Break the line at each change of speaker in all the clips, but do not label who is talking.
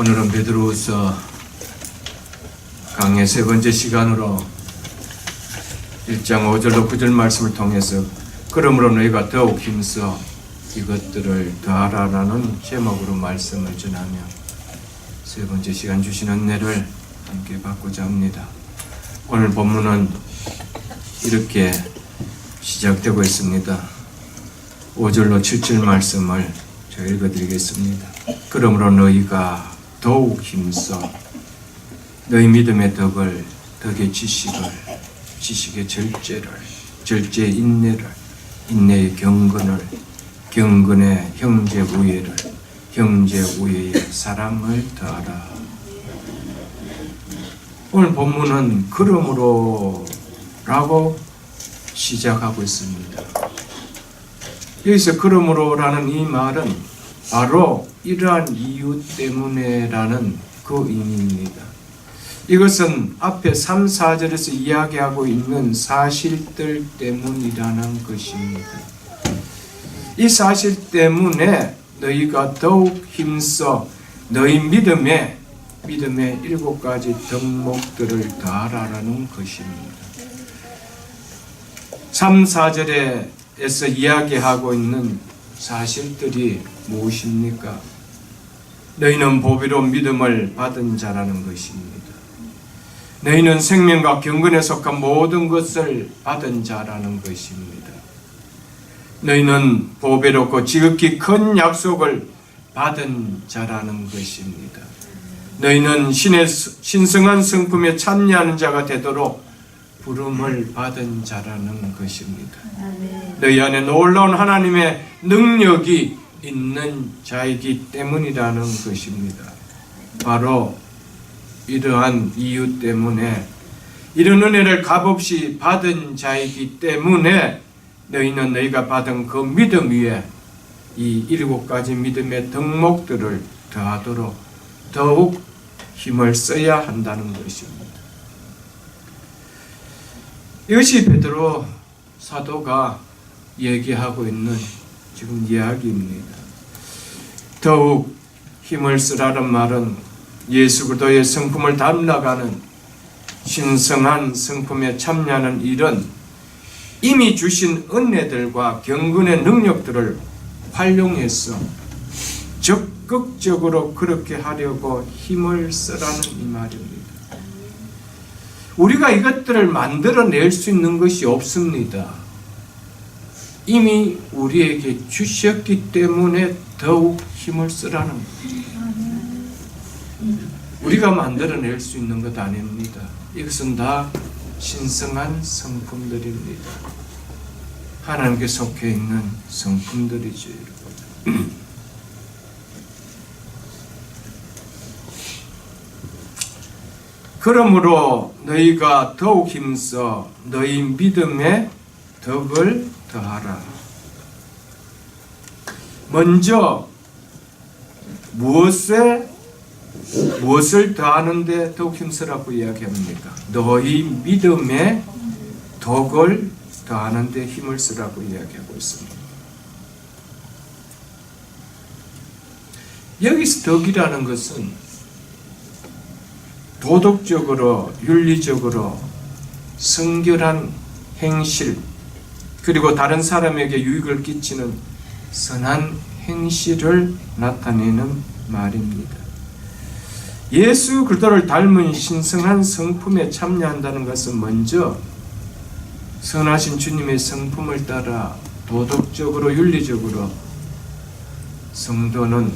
오늘은 베드로후서 강의 세 번째 시간으로 1장 5절로 9절 말씀을 통해서 그러므로 너희가 더욱 힘써 이것들을 더하라라는 제목으로 말씀을 전하며 세 번째 시간 주신 은혜를 함께 받고자 합니다. 오늘 본문은 이렇게 시작되고 있습니다. 5절로 7절 말씀을 제가 읽어드리겠습니다. 그러므로 너희가 더욱 힘써 너희 믿음의 덕을, 덕의 지식을, 지식의 절제의 인내를, 인내의 경건을, 경건의 형제 우애를, 형제 우애의 사랑을 더하라. 오늘 본문은 그러므로 라고 시작하고 있습니다. 여기서 그러므로라는 이 말은 바로 이러한 이유 때문에라는 그 의미입니다. 이것은 앞에 3, 4절에서 이야기하고 있는 사실들 때문이라는 것입니다. 이 사실 때문에 너희가 더욱 힘써 너희 믿음의 7가지 덕목들을 더하라는 것입니다. 3, 4절에서 이야기하고 있는 사실들이 무엇입니까? 너희는 보배로운 믿음을 받은 자라는 것입니다. 너희는 생명과 경건에 속한 모든 것을 받은 자라는 것입니다. 너희는 보배롭고 지극히 큰 약속을 받은 자라는 것입니다. 너희는 신성한 성품에 참여하는 자가 되도록 부름을 받은 자라는 것입니다. 너희 안에 놀라운 하나님의 능력이 있는 자이기 때문이라는 것입니다. 바로 이러한 이유 때문에 이런 은혜를 값없이 받은 자이기 때문에 너희는 너희가 받은 그 믿음 위에 이 7가지 믿음의 덕목들을 더하도록 더욱 힘을 써야 한다는 것입니다. 이것이 베드로 사도가 얘기하고 있는 지금 이야기입니다. 더욱 힘을 쓰라는 말은 예수 그리스도의 성품을 닮아가는 신성한 성품에 참여하는 일은 이미 주신 은혜들과 경건의 능력들을 활용해서 적극적으로 그렇게 하려고 힘을 쓰라는 이 말입니다. 우리가 이것들을 만들어낼 수 있는 것이 없습니다. 이미 우리에게 주셨기 때문에 더욱 힘을 쓰라는 겁니다. 우리가 만들어낼 수 있는 것 아닙니다. 이것은 다 신성한 성품들입니다. 하나님께 속해 있는 성품들이죠. 그러므로 너희가 더욱 힘써 너희 믿음의 덕을 더하라. 먼저 무엇을 더하는데 더욱 힘쓰라고 이야기합니까? 너희 믿음의 덕을 더하는데 힘을 쓰라고 이야기하고 있습니다. 여기서 덕이라는 것은 도덕적으로, 윤리적으로 성결한 행실, 그리고 다른 사람에게 유익을 끼치는 선한 행실을 나타내는 말입니다. 예수 그리스도를 닮은 신성한 성품에 참여한다는 것은 먼저 선하신 주님의 성품을 따라 도덕적으로, 윤리적으로 성도는,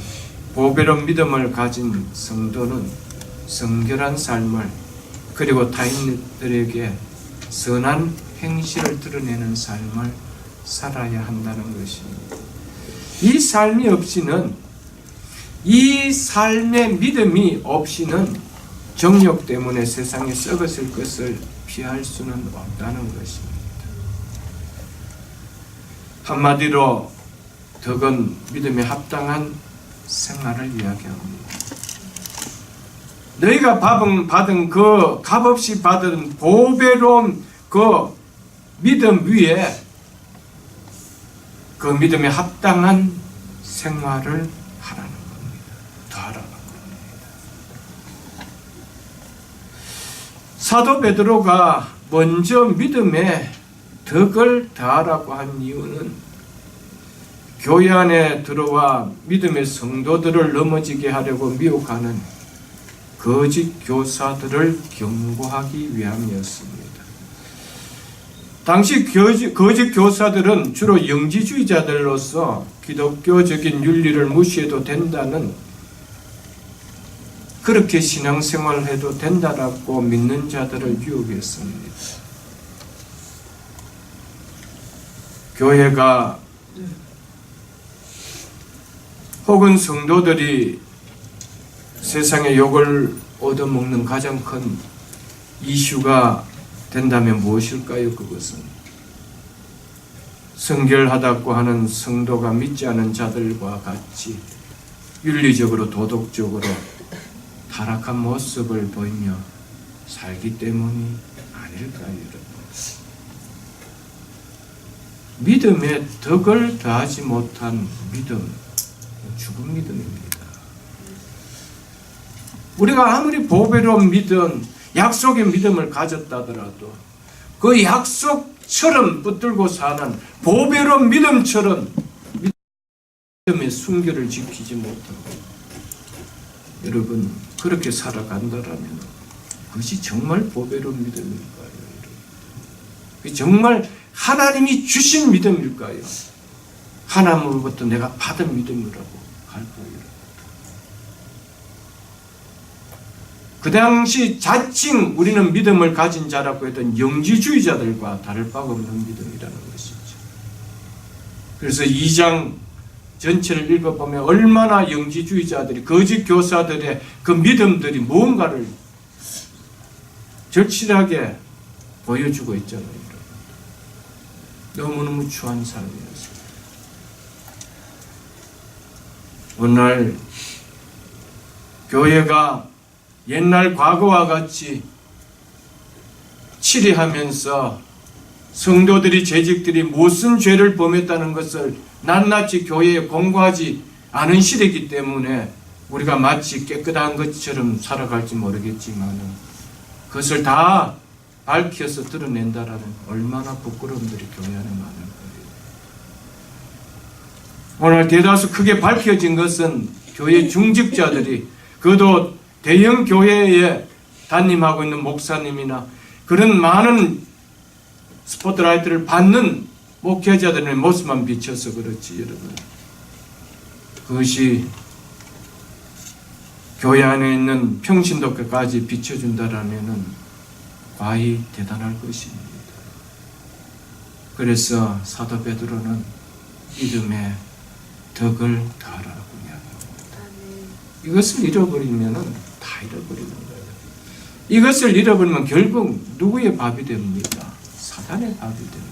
보배로운 믿음을 가진 성도는 성결한 삶을, 그리고 타인들에게 선한 행실을 드러내는 삶을 살아야 한다는 것입니다. 이 삶이 없이는, 이 삶의 믿음이 없이는 정욕 때문에 세상에 썩었을 것을 피할 수는 없다는 것입니다. 한마디로 덕은 믿음에 합당한 생활을 이야기합니다. 너희가 받은 그 값없이 받은 보배로운 그 믿음 위에 그 믿음에 합당한 생활을 하라는 겁니다. 더 하라는 겁니다. 사도 베드로가 먼저 믿음에 덕을 더하라고 한 이유는 교회 안에 들어와 믿음의 성도들을 넘어지게 하려고 미혹하는 거짓 교사들을 경고하기 위함이었습니다. 당시 거짓 교사들은 주로 영지주의자들로서 기독교적인 윤리를 무시해도 된다는, 그렇게 신앙생활을 해도 된다라고 믿는 자들을 유혹했습니다. 교회가 혹은 성도들이 세상의 욕을 얻어먹는 가장 큰 이슈가 된다면 무엇일까요? 그것은 성결하다고 하는 성도가 믿지 않은 자들과 같이 윤리적으로 도덕적으로 타락한 모습을 보이며 살기 때문이 아닐까요, 여러분? 믿음에 덕을 더하지 못한 믿음, 죽은 믿음입니다. 우리가 아무리 보배로운 믿음, 약속의 믿음을 가졌다더라도 그 약속처럼 붙들고 사는 보배로운 믿음처럼 믿음의 순결을 지키지 못하고 여러분 그렇게 살아간다라면 그것이 정말 보배로운 믿음일까요? 정말 하나님이 주신 믿음일까요? 하나님으로부터 내가 받은 믿음이라고 할까요? 그 당시 자칭 우리는 믿음을 가진 자라고 했던 영지주의자들과 다를 바가 없는 믿음이라는 것이죠. 그래서 2장 전체를 읽어보면 얼마나 영지주의자들이, 거짓 교사들의 그 믿음들이 무언가를 절실하게 보여주고 있잖아요. 너무너무 추한 삶이었어요. 오늘 교회가 옛날 과거와 같이 치리하면서 성도들이, 재직들이 무슨 죄를 범했다는 것을 낱낱이 교회에 공고하지 않은 시대이기 때문에 우리가 마치 깨끗한 것처럼 살아갈지 모르겠지만 그것을 다 밝혀서 드러낸다라는 얼마나 부끄러움들이 교회 안에 많은 거예요. 오늘 대다수 크게 밝혀진 것은 교회 중직자들이, 그것도 대형 교회에 담임하고 있는 목사님이나 그런 많은 스포트라이트를 받는 목회자들의 모습만 비춰서 그렇지, 여러분. 그것이 교회 안에 있는 평신도까지 비춰준다라면은 과히 대단할 것입니다. 그래서 사도 베드로는 믿음의 덕을 더하라고 이야기합니다. 이것을 잃어버리면은 다 잃어버리는 거예요. 이것을 잃어버리면 결국 누구의 밥이 됩니까? 사단의 밥이 됩니다.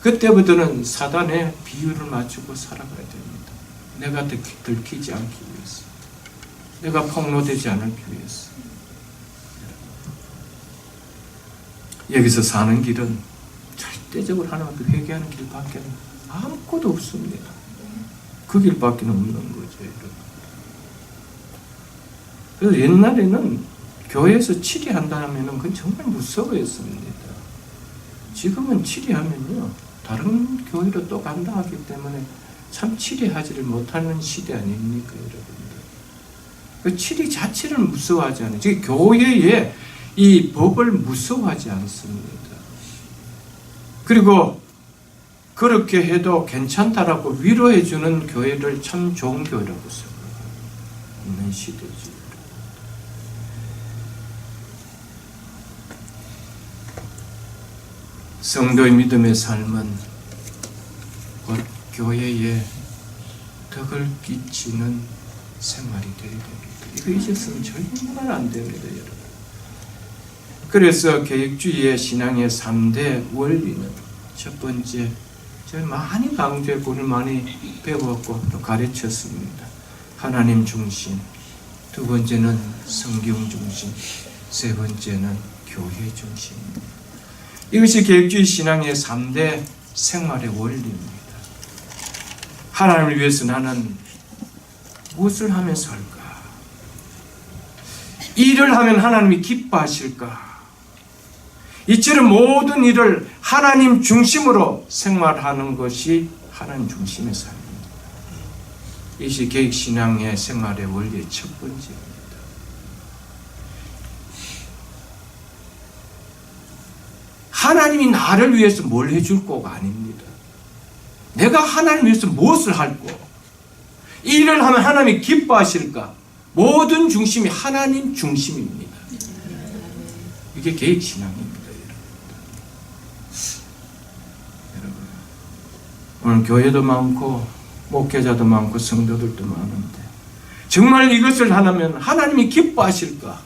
그때부터는 사단의 비율을 맞추고 살아가야 됩니다. 내가 들키지 않기 위해서, 내가 폭로되지 않기 위해서. 여기서 사는 길은 절대적으로 하나님 앞에 회개하는 길밖에 아무것도 없습니다. 그 길밖에 없는 거죠, 여러분. 그래서 옛날에는 교회에서 치리한다면 그건 정말 무서워했습니다. 지금은 치리하면요, 다른 교회로 또 간다 하기 때문에 참 치리하지를 못하는 시대 아닙니까, 여러분들? 그 치리 자체를 무서워하지 않아요. 즉 교회에 이 법을 무서워하지 않습니다. 그리고 그렇게 해도 괜찮다라고 위로해주는 교회를 참 좋은 교회라고 생각하는 시대죠. 성도의 믿음의 삶은 곧 교회에 덕을 끼치는 생활이 되어야 됩니다. 이거 잊었으면 정말 안 됩니다, 여러분. 그래서 개혁주의의 신앙의 3대 원리는 첫 번째, 제가 많이 강조했고 오늘 많이 배웠고 또 가르쳤습니다. 하나님 중심, 두 번째는 성경 중심, 세 번째는 교회 중심입니다. 이것이 개혁주의 신앙의 3대 생활의 원리입니다. 하나님을 위해서 나는 무엇을 하면서 할까? 일을 하면 하나님이 기뻐하실까? 이처럼 모든 일을 하나님 중심으로 생활하는 것이 하나님 중심의 삶입니다. 이것이 계획신앙의 생활의 원리의 첫 번째입니다. 하나님이 나를 위해서 뭘 해줄 거가 아닙니다. 내가 하나님 위해서 무엇을 할 거, 이 일을 하면 하나님이 기뻐하실까? 모든 중심이 하나님 중심입니다. 이게 계획신앙입니다. 여러분, 오늘 교회도 많고 목회자도 많고 성도들도 많은데 정말 이것을 하면 하나님이 기뻐하실까?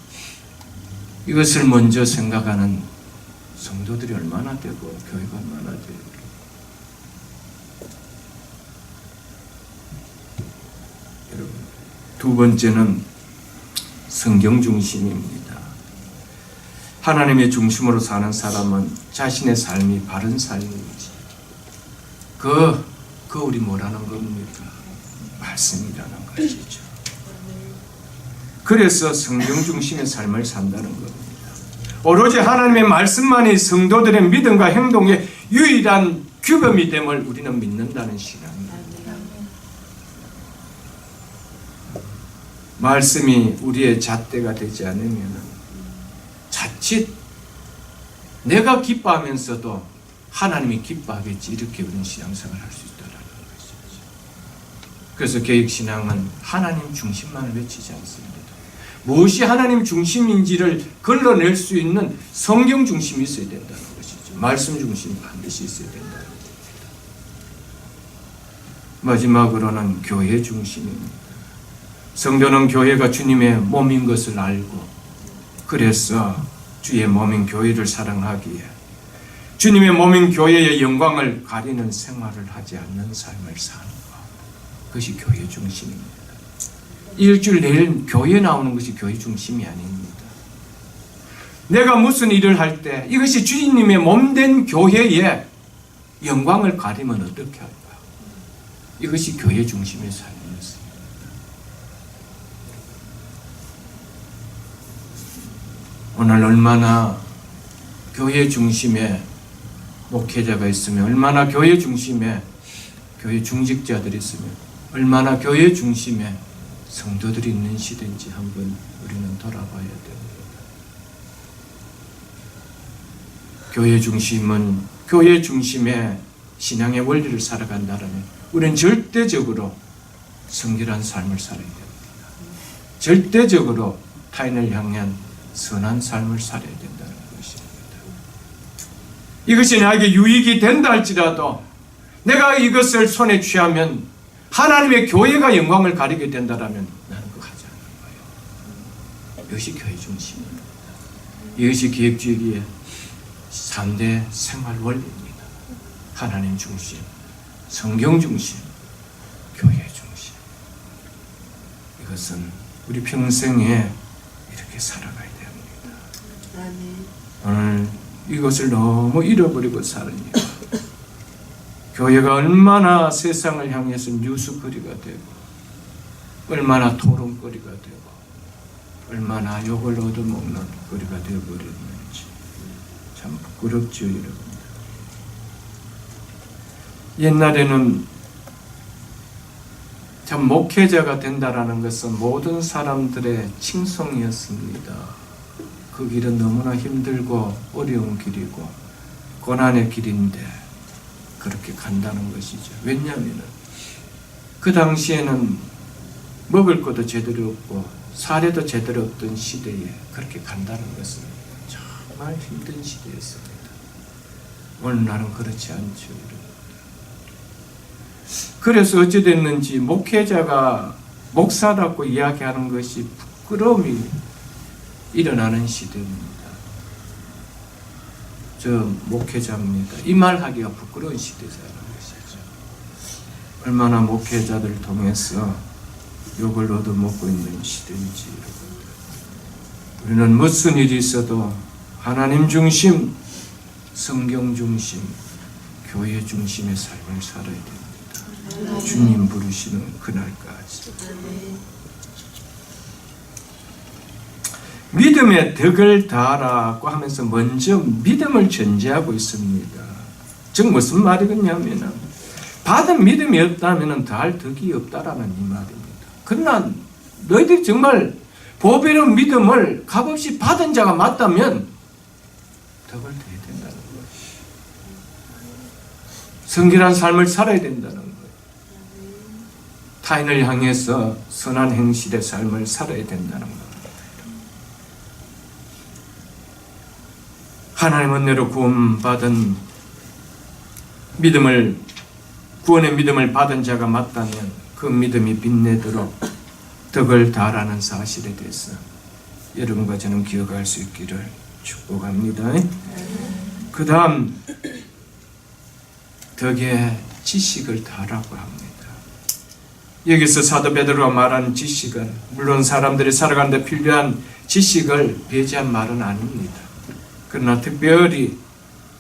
이것을 먼저 생각하는 성도들이 얼마나 되고 교회가 얼마나 되고. 여러분, 두 번째는 성경 중심입니다. 하나님의 중심으로 사는 사람은 자신의 삶이 바른 삶인지 우리 뭐라는 겁니까? 말씀이라는 것이죠. 그래서 성경 중심의 삶을 산다는 겁니다. 오로지 하나님의 말씀만이 성도들의 믿음과 행동의 유일한 규범이 됨을 우리는 믿는다는 신앙입니다. 말씀이 우리의 잣대가 되지 않으면 자칫 내가 기뻐하면서도 하나님이 기뻐하겠지, 이렇게 우리는 신앙생활을 할 수 있다는 것이죠. 그래서 계획신앙은 하나님 중심만을 외치지 않습니다. 무엇이 하나님 중심인지를 걸러낼 수 있는 성경 중심이 있어야 된다는 것이죠. 말씀 중심이 반드시 있어야 된다는 것입니다. 마지막으로는 교회 중심입니다. 성도는 교회가 주님의 몸인 것을 알고, 그래서 주의 몸인 교회를 사랑하기에 주님의 몸인 교회의 영광을 가리는 생활을 하지 않는 삶을 사는 것, 그것이 교회 중심입니다. 일주일 내일 교회 나오는 것이 교회 중심이 아닙니다. 내가 무슨 일을 할 때 이것이 주님의 몸된 교회의 영광을 가리면 어떻게 할까? 이것이 교회 중심의 삶이었습니다. 오늘 얼마나 교회 중심에 목회자가 있으면, 얼마나 교회 중심에 교회 중직자들이 있으면, 얼마나 교회 중심에 성도들이 있는 시대인지 한번 우리는 돌아봐야 됩니다. 교회 중심의 신앙의 원리를 살아간다면 우리는 절대적으로 성결한 삶을 살아야 됩니다. 절대적으로 타인을 향한 선한 삶을 살아야 된다는 것입니다. 이것이 나에게 유익이 된다 할지라도 내가 이것을 손에 취하면 하나님의 교회가 영광을 가리게 된다면 나는 그거 하지 않는 거예요. 이것이 교회 중심입니다. 이것이 기획주의의 3대 생활 원리입니다. 하나님 중심, 성경 중심, 교회 중심. 이것은 우리 평생에 이렇게 살아가야 됩니다. 오늘 이것을 너무 잃어버리고 살으니까 교회가 얼마나 세상을 향해서 뉴스거리가 되고, 얼마나 토론거리가 되고, 얼마나 욕을 얻어먹는 거리가 되어버렸는지 참 부끄럽죠, 여러분. 옛날에는 참 목회자가 된다라는 것은 모든 사람들의 칭송이었습니다. 그 길은 너무나 힘들고 어려운 길이고 고난의 길인데 그렇게 간다는 것이죠. 왜냐하면 그 당시에는 먹을 것도 제대로 없고 사례도 제대로 없던 시대에 그렇게 간다는 것은 정말 힘든 시대였습니다. 오늘날은 그렇지 않죠. 그래서 어찌 됐는지 목회자가 목사라고 이야기하는 것이 부끄러움이 일어나는 시대입니다. 저 목회자입니다. 이 말 하기가 부끄러운 시대라는 것이죠. 얼마나 목회자들을 통해서 욕을 얻어먹고 있는 시대인지. 우리는 무슨 일이 있어도 하나님 중심, 성경 중심, 교회 중심의 삶을 살아야 됩니다. 주님 부르시는 그날까지. 믿음의 덕을 다하라고 하면서 먼저 믿음을 전제하고 있습니다. 즉 무슨 말이겠냐면 받은 믿음이 없다면 더할 덕이 없다라는 이 말입니다. 그러나 너희들이 정말 보배로 믿음을 값없이 받은 자가 맞다면 덕을 더해야 된다는 거예요. 성결한 삶을 살아야 된다는 거예요. 타인을 향해서 선한 행실의 삶을 살아야 된다는 거예요. 하나님 은혜로 구원받은 구원의 믿음을 받은 자가 맞다면 그 믿음이 빛내도록 덕을 다하라는 사실에 대해서 여러분과 저는 기억할 수 있기를 축복합니다. 그 다음 덕의 지식을 다하라고 합니다. 여기서 사도 베드로가 말한 지식은 물론 사람들이 살아가는 데 필요한 지식을 배제한 말은 아닙니다. 그러나 특별히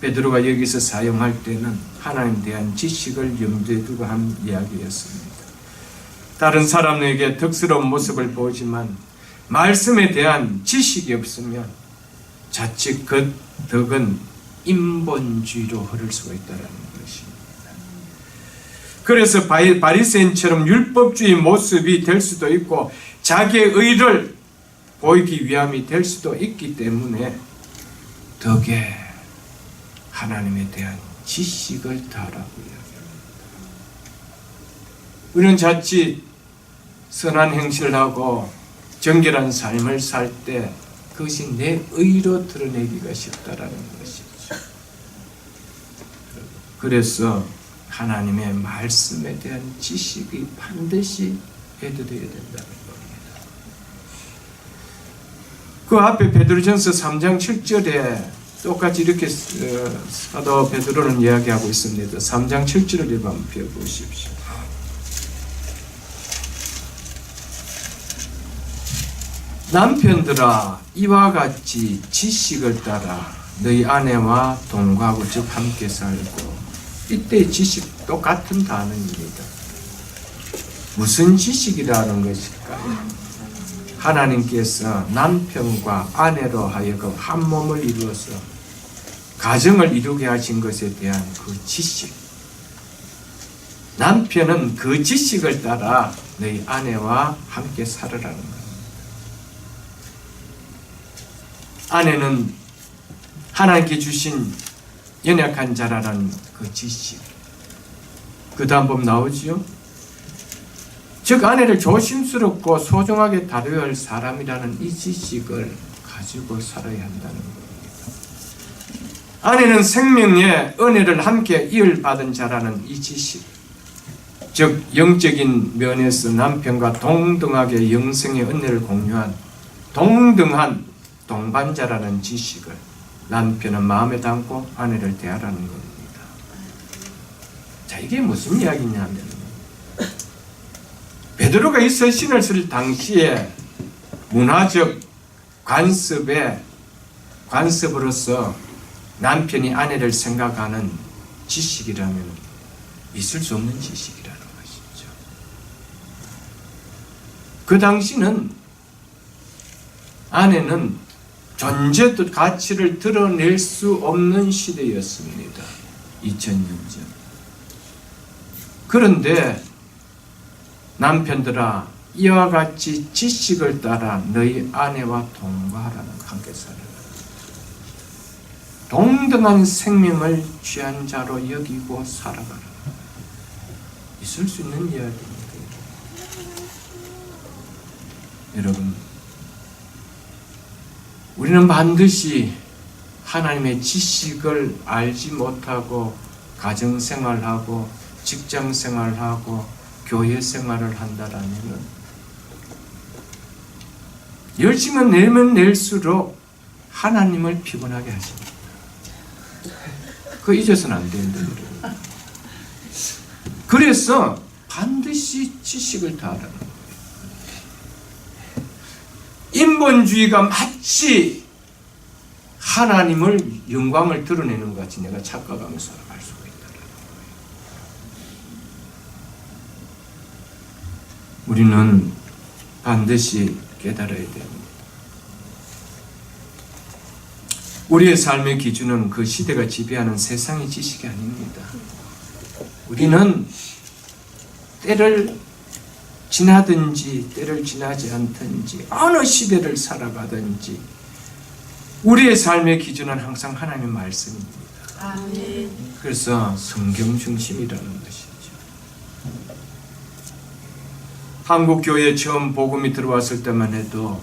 베드로가 여기서 사용할 때는 하나님에 대한 지식을 염두에 두고 한 이야기였습니다. 다른 사람에게 덕스러운 모습을 보지만 말씀에 대한 지식이 없으면 자칫 그 덕은 인본주의로 흐를 수가 있다는 것입니다. 그래서 바리새인처럼 율법주의 모습이 될 수도 있고 자기의 의를 보이기 위함이 될 수도 있기 때문에 덕에 하나님에 대한 지식을 다하라고 이야기합니다. 우리는 자칫 선한 행실을 하고 정결한 삶을 살 때 그것이 내 의로 드러내기가 쉽다라는 것이죠. 그래서 하나님의 말씀에 대한 지식이 반드시 해드려야 된다는 겁니다. 그 앞에 베드로전서 3장 7절에 똑같이 이렇게 사도 베드로는 이야기하고 있습니다. 3장 7절을 한번 펴보십시오. 남편들아 이와 같이 지식을 따라 너희 아내와 동거하고 즉 함께 살고. 이때 지식 똑같은 단어입니다. 무슨 지식이라는 것일까요? 하나님께서 남편과 아내로 하여금 한 몸을 이루어서 가정을 이루게 하신 것에 대한 그 지식. 남편은 그 지식을 따라 너희 아내와 함께 살으라는 겁니다. 아내는 하나님께 주신 연약한 자라는 그 지식. 그 다음 보면 나오지요. 즉 아내를 조심스럽고 소중하게 다뤄야 할 사람이라는 이 지식을 가지고 살아야 한다는 겁니다. 아내는 생명의 은혜를 함께 이을받은 자라는 이 지식. 즉 영적인 면에서 남편과 동등하게 영생의 은혜를 공유한 동등한 동반자라는 지식을 남편은 마음에 담고 아내를 대하라는 겁니다. 자, 이게 무슨 이야기냐면 베드로가 이 서신을 쓸 당시에 문화적 관습으로서 남편이 아내를 생각하는 지식이라면 있을 수 없는 지식이라는 것이죠. 그 당시는 아내는 존재도 가치를 드러낼 수 없는 시대였습니다. 2000년 전. 그런데 남편들아 이와 같이 지식을 따라 너희 아내와 동거하라는, 함께 살아라. 동등한 생명을 취한 자로 여기고 살아가라. 있을 수 있는 이야기입니다. 여러분, 우리는 반드시 하나님의 지식을 알지 못하고 가정생활하고 직장생활하고 교회생활을 한다라면 열심히 내면 낼수록 하나님을 피곤하게 하십니다. 그거 잊어서는 안 된다. 그래서 반드시 지식을 다하라는 거예요. 인본주의가 마치 하나님을 영광을 드러내는 것 같이 내가 착각하면서 살아갈 수가 있다는 거예요. 우리는 반드시 깨달아야 됩니다. 우리의 삶의 기준은 그 시대가 지배하는 세상의 지식이 아닙니다. 우리는 때를 지나든지 때를 지나지 않든지 어느 시대를 살아가든지 우리의 삶의 기준은 항상 하나님의 말씀입니다.
아멘.
그래서 성경 중심이라는 것이죠. 한국 교회에 처음 복음이 들어왔을 때만 해도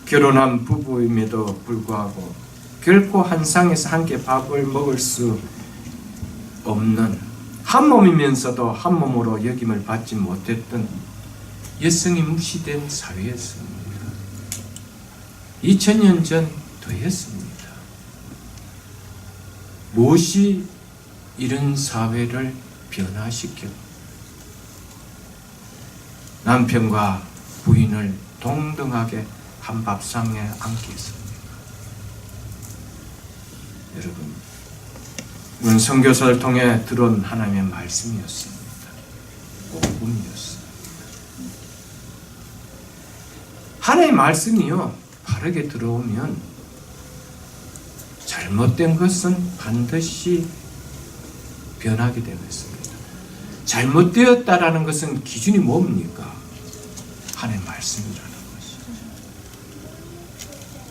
결혼한 부부임에도 불구하고 결코 한 상에서 함께 밥을 먹을 수 없는, 한 몸이면서도 한 몸으로 여김을 받지 못했던 여성이 무시된 사회였습니다. 2000년 전 더했습니다. 무엇이 이런 사회를 변화시켜 남편과 부인을 동등하게 한 밥상에 앉게 했습니다. 여러분, 이건 선교사를 통해 들은 하나님의 말씀이었습니다. 복음이었습니다. 하나님의 말씀이요, 바르게 들어오면 잘못된 것은 반드시 변하게 되어 있습니다. 잘못되었다라는 것은 기준이 뭡니까? 하나님의 말씀이라는 것이죠.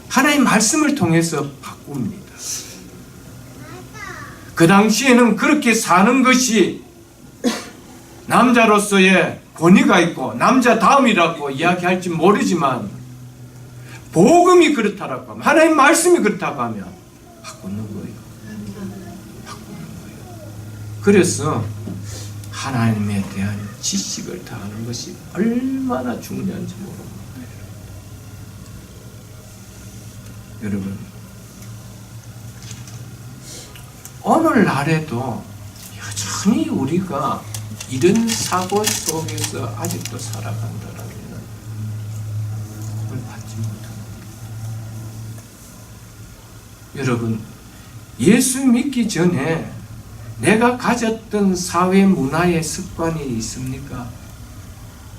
하나님의 말씀을 통해서 바꿉니다. 그 당시에는 그렇게 사는 것이 남자로서의 권위가 있고 남자다움이라고 이야기할지 모르지만 복음이 그렇다라고 하면, 하나님의 말씀이 그렇다고 하면 바꾸는 거예요. 바꾸는 거예요. 그래서 하나님에 대한 지식을 더하는 것이 얼마나 중요한지 모릅니다. 여러분, 오늘날에도 여전히 우리가 이런 사고 속에서 아직도 살아간다라면 그걸 받지 못합니다. 여러분, 예수 믿기 전에 내가 가졌던 사회 문화의 습관이 있습니까?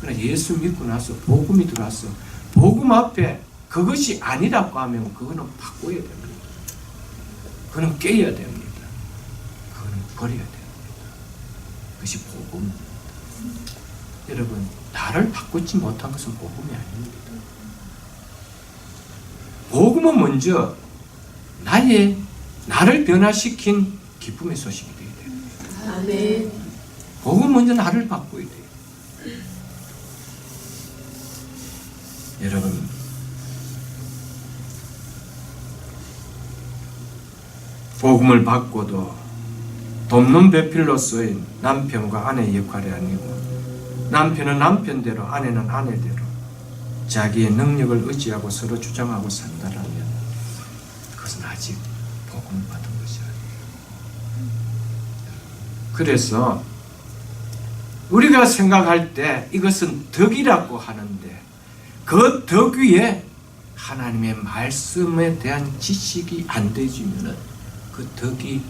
그러나 예수 믿고 나서 복음이 들어와서 복음 앞에 그것이 아니라고 하면 그거는 바꿔야 됩니다. 그거는 깨야 됩니다. 그거는 버려야 됩니다. 그것이 복음입니다. 여러분, 나를 바꾸지 못한 것은 복음이 아닙니다. 복음은 먼저 나를 변화시킨 기쁨의 소식이 되어야 됩니다.
아멘.
복음은 먼저 나를 바꿔야 돼요. 여러분, 복음을 받고도 돕는 배필로서의 남편과 아내의 역할이 아니고 남편은 남편대로 아내는 아내대로 자기의 능력을 의지하고 서로 주장하고 산다라면 그것은 아직 복음을 받은 것이 아니에요. 그래서 우리가 생각할 때 이것은 덕이라고 하는데 그 덕 위에 하나님의 말씀에 대한 지식이 안 되지면 그 덕이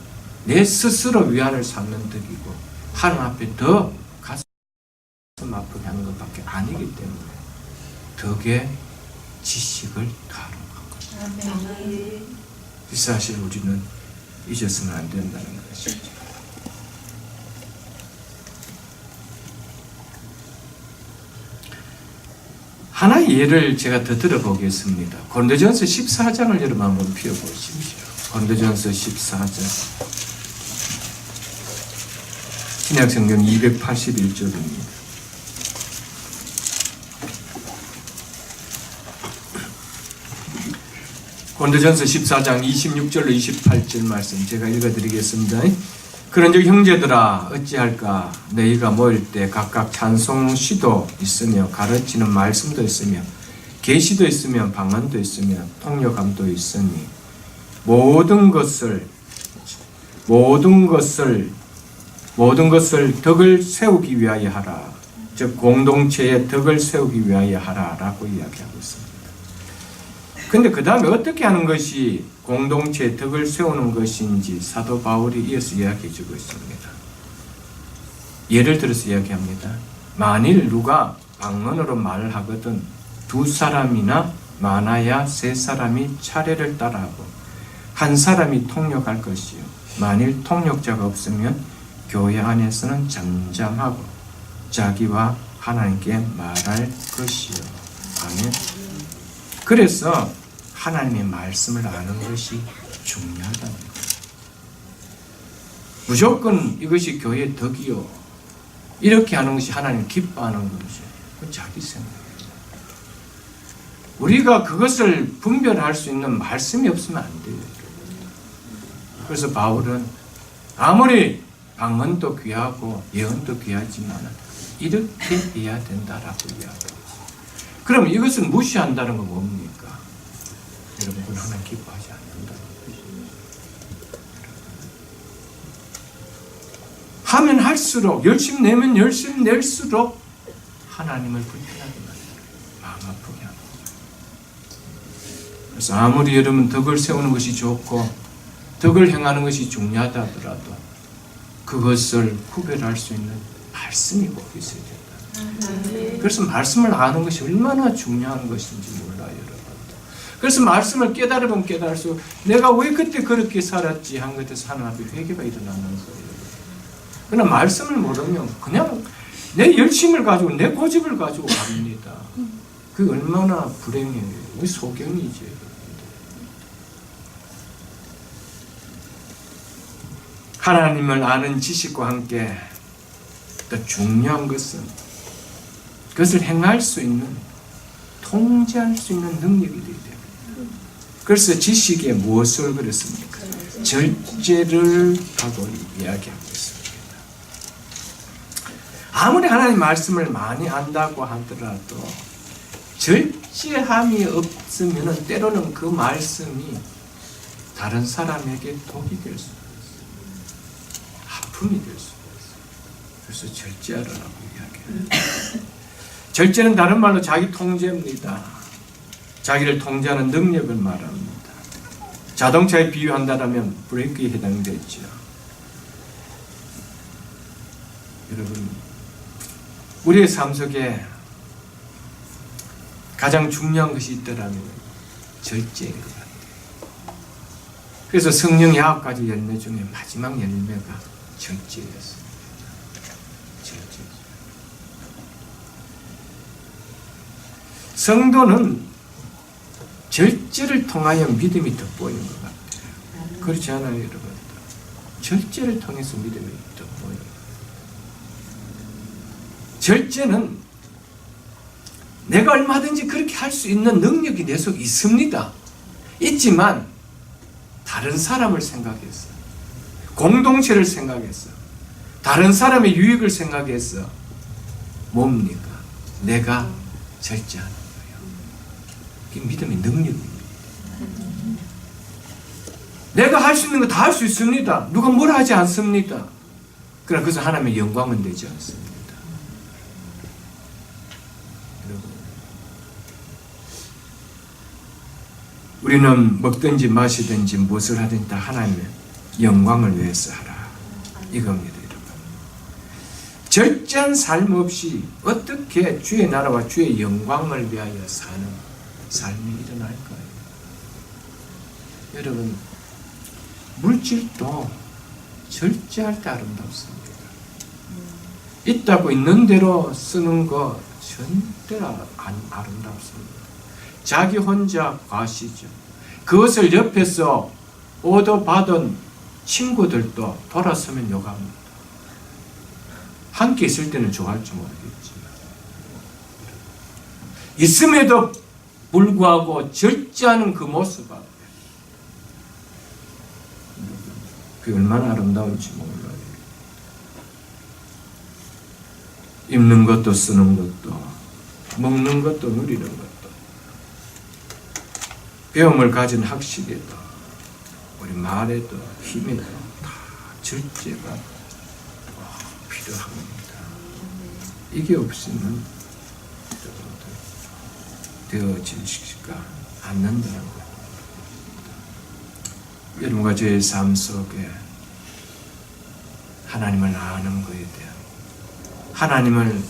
내 스스로 위안을 삼는 덕이고 하나님 앞에 더 가슴 아프게 하는 것밖에 아니기 때문에 덕의 지식을 다루는 겁니다. 이 사실 우리는 잊어서는 안 된다는 것이죠. 하나의 예를 제가 더 들어보겠습니다. 고린도전서 14장을 여러분 한번 펴보십시오. 고린도전서 14장 신약성경 281쪽입니다. 고린도전서 14장 26절로 28절 말씀 제가 읽어드리겠습니다. 그런즉 형제들아 어찌할까 너희가 모일 때 각각 찬송 시도 있으며 가르치는 말씀도 있으며 계시도 있으며 방언도 있으며 통역함도 있으니 모든 것을 덕을 세우기 위하여 하라. 즉 공동체의 덕을 세우기 위하여 하라라고 이야기하고 있습니다. 근데 그 다음에 어떻게 하는 것이 공동체의 덕을 세우는 것인지 사도 바울이 이어서 이야기해 주고 있습니다. 예를 들어서 이야기합니다. 만일 누가 방언으로 말을 하거든 두 사람이나 많아야 세 사람이 차례를 따라하고 한 사람이 통역할 것이요 만일 통역자가 없으면 교회 안에서는 잠잠하고 자기와 하나님께 말할 것이요. 아멘. 그래서 하나님의 말씀을 아는 것이 중요하답니다. 무조건 이것이 교회의 덕이요 이렇게 하는 것이 하나님 기뻐하는 것이죠. 그건 자기 생각입니다. 우리가 그것을 분별할 수 있는 말씀이 없으면 안 돼요. 그래서 바울은 아무리 방언도 귀하고 예언도 귀하지만 이렇게 해야 된다라고 이야기합니다. 그럼 이것을 무시한다는 건 뭡니까? 여러분, 그건 하나님 기뻐하지 않는다. 하면 할수록, 열심히 내면 열심히 낼수록 하나님을 불편하게 만들어요. 마음 아프게 합니다. 그래서 아무리 여러분 덕을 세우는 것이 좋고 덕을 행하는 것이 중요하다 하더라도 그것을 구별할 수 있는 말씀이 꼭 있어야 된다. 그래서 말씀을 아는 것이 얼마나 중요한 것인지 몰라요, 여러분. 그래서 말씀을 깨달으면 깨달을수록 내가 왜 그때 그렇게 살았지 한 것에서 하나님 앞에 회개가 일어나는 거예요. 그러나 말씀을 모르면 그냥 내 열심을 가지고 내 고집을 가지고 갑니다. 그게 얼마나 불행해요. 우리 소경이지. 하나님을 아는 지식과 함께 또 중요한 것은 그것을 행할 수 있는, 통제할 수 있는 능력이 되어야 됩니다. 그래서 지식에 무엇을 그랬습니까? 절제를 하고 이야기하고 있습니다. 아무리 하나님 말씀을 많이 안다고 하더라도 절제함이 없으면 때로는 그 말씀이 다른 사람에게 독이 될 수 있어요. 아픔이 될 수 있어요. 그래서 절제하라고 이야기해요. 절제는 다른 말로 자기 통제입니다. 자기를 통제하는 능력을 말합니다. 자동차에 비유한다면 브레이크에 해당되죠. 여러분, 우리의 삶 속에 가장 중요한 것이 있더라면 절제인 것 같아요. 그래서 성령의 9가지 열매 중에 마지막 열매가 절제였습니다. 절제. 성도는 절제를 통하여 믿음이 돋보이는 것 같아요. 그렇지 않아요, 여러분? 절제를 통해서 믿음이 돋보여요. 절제는 내가 얼마든지 그렇게 할 수 있는 능력이 내 속에 있습니다. 있지만 다른 사람을 생각해서, 공동체를 생각해서, 다른 사람의 유익을 생각해서 뭡니까? 내가 절제하는 거예요. 그게 믿음의 능력입니다. 내가 할 수 있는 거 다 할 수 있습니다. 누가 뭘 하지 않습니다. 그러나 그것은 하나님의 영광은 되지 않습니다. 우리는 먹든지 마시든지 무엇을 하든지 다 하나님의 영광을 위해서 하라. 이겁니다, 여러분. 절제한 삶 없이 어떻게 주의 나라와 주의 영광을 위하여 사는 삶이 일어날까요? 여러분, 물질도 절제할 때 아름답습니다. 있다고 있는 대로 쓰는 거 절대로 안 아름답습니다. 자기 혼자 과시죠. 그것을 옆에서 얻어받은 친구들도 돌아서면 욕합니다. 함께 있을 때는 좋아할지 모르겠지만 있음에도 불구하고 절제하는 그 모습 앞에 그게 얼마나 아름다운지 몰라요. 입는 것도 쓰는 것도 먹는 것도 누리는 것도 배움을 가진 학식에도 우리 말에도 힘에도 다 절제가 필요합니다. 이게 없으면 되어지지가 않는다는 거예요. 여러분과 저의 삶 속에 하나님을 아는 것에 대한, 하나님을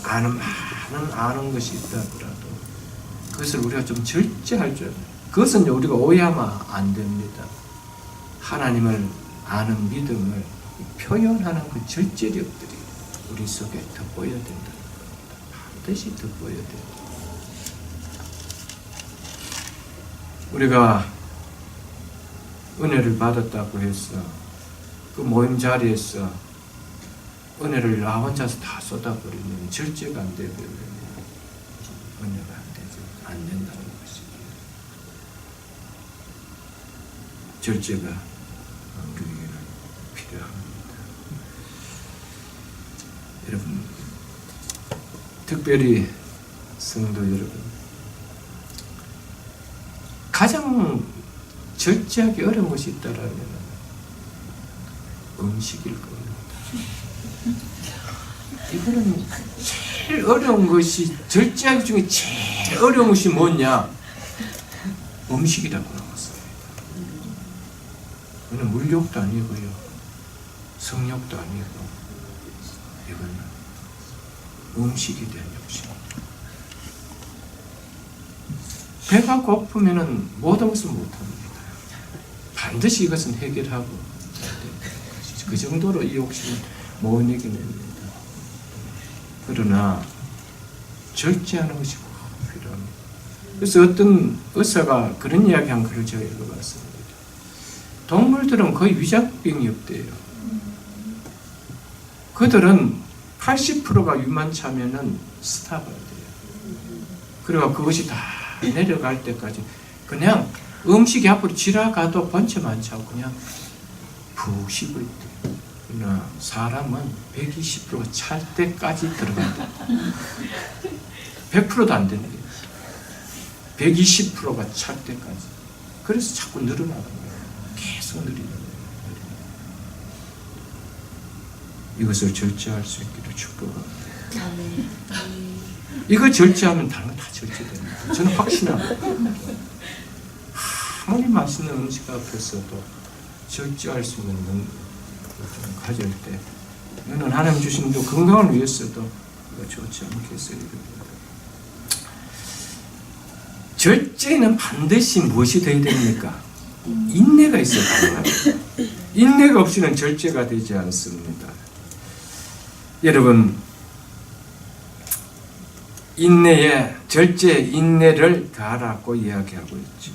아는 것이 있다더라도 그것을 우리가 좀 절제할 줄, 그것은 우리가 오해하면 안 됩니다. 하나님을 아는 믿음을 표현하는 그 절제력들이 우리 속에 돋보여야 된다는 겁니다. 반드시 돋보여야 됩니다. 우리가 은혜를 받았다고 해서 그 모임 자리에서 은혜를 나 혼자서 다 쏟아버리면 절제가 안 되면 은혜가 안 된다는 것이에요. 절제가 우리에게는 필요합니다. 여러분, 특별히 성도 여러분, 가장 절제하기 어려운 것이 있다라면 음식일 겁니다. 이거는 제일 어려운 것이, 절제하기 중에 제일 어려운 것이 뭐냐? 음식이라고 나왔습니다. 이거는 물욕도 아니고요, 성욕도 아니고, 이거는 음식에 대한 욕심입니다. 배가 고프면은 모든 것을 못합니다. 반드시 이것은 해결하고 그 정도로 이 욕심은 못 이겨냅니다. 그러나 절제하는 것이 필요합니다. 그래서 어떤 의사가 그런 이야기한 글을 제가 읽어봤습니다. 동물들은 거의 위장병이 없대요. 그들은 80%가 유만차면은 스탑을 돼요. 그리고 그것이 다 내려갈 때까지 그냥 음식이 앞으로 지나가도 번쩍 안 차고 그냥 푹 쉬고 있대요. 그러나 사람은 120%가 찰 때까지 들어간다. 100%도 안 되는 거예요. 120%가 찰 때까지. 그래서 자꾸 늘어나는 거예요. 계속 늘리는 거예요. 이것을 절제할 수 있기를 축복합니다. 이거 절제하면 다른 거 다 절제됩니다. 저는 확신합니다. 아무리 맛있는 음식 앞에서도 절제할 수 있는 능력을 가질 때, 이거는 하나님 주신 또 건강을 위해서도 이거 좋지 않겠어요? 절제는 반드시 무엇이 되어야 됩니까? 인내가 있어야 가능합니다. 인내가 없이는 절제가 되지 않습니다. 여러분, 인내에 절제, 인내를 가라고 이야기하고 있죠.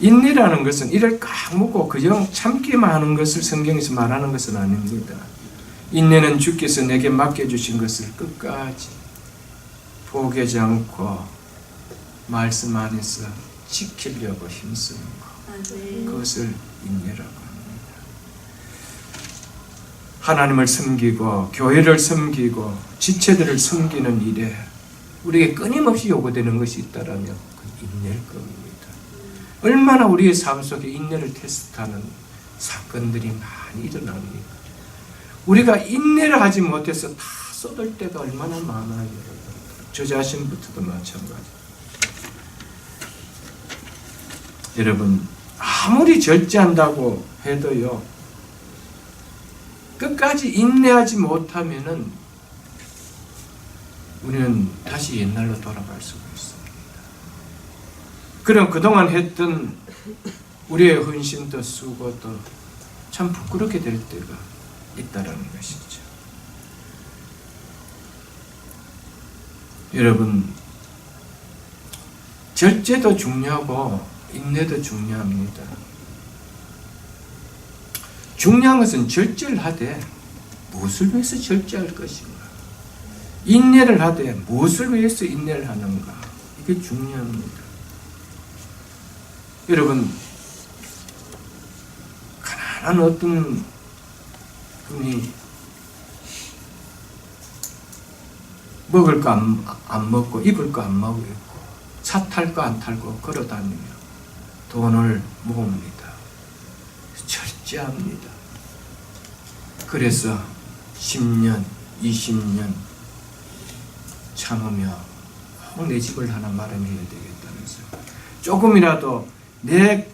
인내라는 것은 이를 꽉 묶고 그냥 참기만 하는 것을 성경에서 말하는 것은 아닙니다. 인내는 주께서 내게 맡겨주신 것을 끝까지 포기하지 않고 말씀 안에서 지키려고 힘쓰는 것, 그것을 인내라고 합니다. 하나님을 섬기고 교회를 섬기고 지체들을 섬기는 일에 우리에게 끊임없이 요구되는 것이 있다면 그 인내일 겁니다. 얼마나 우리의 삶 속에 인내를 테스트하는 사건들이 많이 일어납니다. 우리가 인내를 하지 못해서 다 쏟을 때가 얼마나 많아요. 저 자신부터도 마찬가지. 여러분, 아무리 절제한다고 해도요, 끝까지 인내하지 못하면은 우리는 다시 옛날로 돌아갈 수가 있습니다. 그럼 그동안 했던 우리의 헌신도 수고도 참 부끄럽게 될 때가 있다라는 것이죠. 여러분, 절제도 중요하고 인내도 중요합니다. 중요한 것은 절제를 하되 무엇을 위해서 절제할 것인가? 인내를 하되 무엇을 위해서 인내를 하는가? 이게 중요합니다. 여러분, 가난한 어떤 분이 먹을 거 안 먹고 입을 거 안 먹고 차 탈 거 안 탈고 걸어 다니며 돈을 모읍니다. 절제합니다. 그래서 10년, 20년 참으며 내 집을 하나 마련해야 되겠다면서요. 조금이라도 내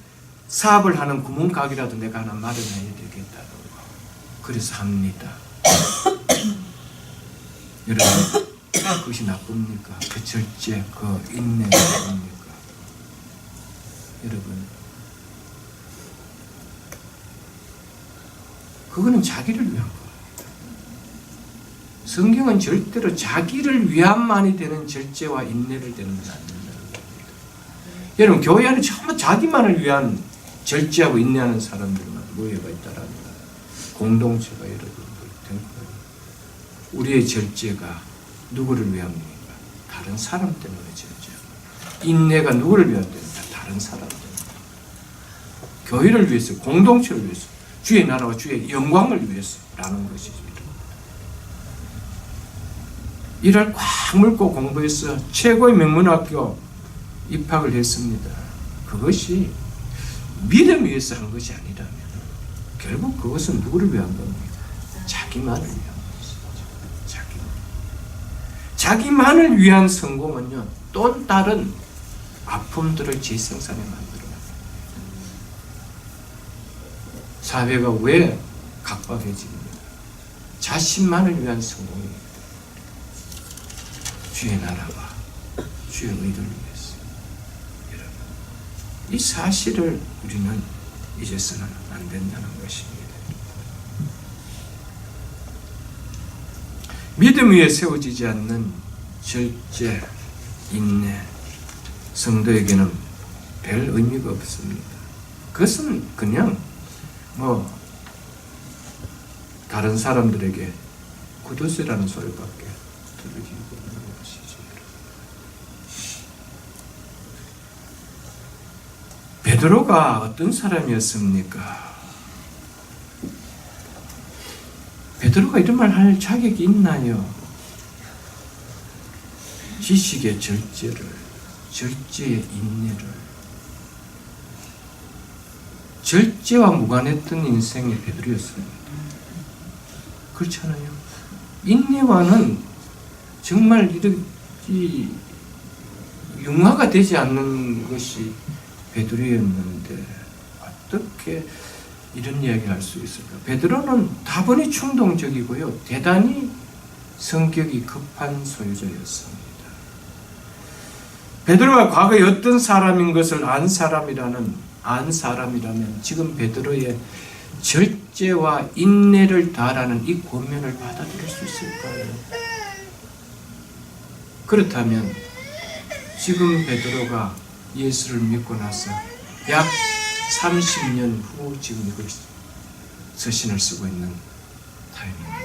사업을 하는 구멍가게라도 내가 하나 마련해야 되겠다고 그래서 합니다. 여러분, 그것이 나쁩니까? 그 절제, 그 인내가 나쁩니까? 여러분, 그거는 자기를 위한 겁니다. 성경은 절대로 자기를 위함만이 되는 절제와 인내를 되는 건 안 된다는 겁니다. 여러분, 교회 안에 전부 자기만을 위한 절제하고 인내하는 사람들만 모여가 있다라는 공동체가 여러분들 된 거예요. 우리의 절제가 누구를 위함입니까? 다른 사람 때문에 절제하고, 인내가 누구를 위함입니까? 다른 사람 때문에. 교회를 위해서, 공동체를 위해서, 주의 나라와 주의 영광을 위해서라는 것이죠. 이를 꽉 물고 공부해서 최고의 명문학교 입학을 했습니다. 그것이 믿음 위해서 한 것이 아니라면 결국 그것은 누구를 위한 겁니까? 자기만을 위한 것이죠. 자기만을 위한 성공은요, 또 다른 아픔들을 재생산에 만들어요. 사회가 왜 각박해집니까? 자신만을 위한 성공입니다. 주의 나라와 주의 의를 위해서. 여러분, 이 사실을 우리는 잊어서는 안 된다는 것입니다. 믿음 위에 세워지지 않는 절제, 인내, 성도에게는 별 의미가 없습니다. 그것은 그냥 다른 사람들에게 구두쇠라는 소리밖에 들리지 베드로가 어떤 사람이었습니까? 베드로가 이런 말 할 자격이 있나요? 지식의 절제를, 절제의 인내를, 절제와 무관했던 인생의 베드로였습니다. 그렇잖아요. 인내와는 정말 이 융화가 되지 않는 것이 베드로였는데 어떻게 이런 이야기를 할 수 있을까? 베드로는 다분히 충동적이고요, 대단히 성격이 급한 소유자였습니다. 베드로가 과거에 어떤 사람인 것을 안 사람이라면 지금 베드로의 절제와 인내를 다하라는 이 권면을 받아들일 수 있을까요? 그렇다면 지금 베드로가 예수를 믿고 나서 약 30년 후 지금 이걸 서신을 쓰고 있는 타임입니다.